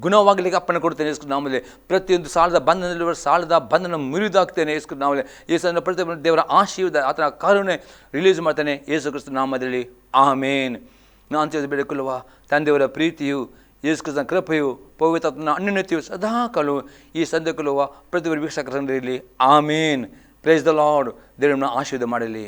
ಗುಣವಾಗಲಿಕ್ಕೆ ಅಪ್ಪಣೆ ಕೊಡ್ತೇನೆ ಯೇಸು ನಾಮದಲ್ಲಿ. ಪ್ರತಿಯೊಂದು ಸಾಲದ ಬಂಧನದಲ್ಲಿರುವ ಸಾಲದ ಬಂಧನ ಮುರಿದಾಗ್ತೇನೆ ಯೇಸು ನಾಮದಲ್ಲಿ. ಈ ಸಂದರ್ಭ ಪ್ರತಿಯೊಬ್ಬರು ದೇವರ ಆಶೀರ್ವಾದ, ಆತನ ಕರುಣೆ ರಿಲೀಸ್ ಮಾಡ್ತಾನೆ ಯೇಸು ಕ್ರಿಸ್ತ ನಾಮದಲ್ಲಿ. ಆಮೇನ್. ನಾನು ಬೇಡಿಕೊಳ್ಳುವ ತಂದೆಯವರ ಪ್ರೀತಿಯು, ಯೇಸು ಕ್ರಿಸ್ತನ ಕೃಪೆಯು, ಪವಿತ್ರಾತ್ಮನ ಅನ್ಯೋನ್ಯತೆಯು ಸದಾ ಕಾಲವು ಈ ಸಂದೆ ಕೊಲ್ಲುವ ಪ್ರತಿಯೊಬ್ಬರು ವೀಕ್ಷಕರಲ್ಲಿ. ಆಮೇನ್. Praise the Lord. ದೇವರನ್ನು ಆಶೀರ್ವಾದ ಮಾಡಲಿ.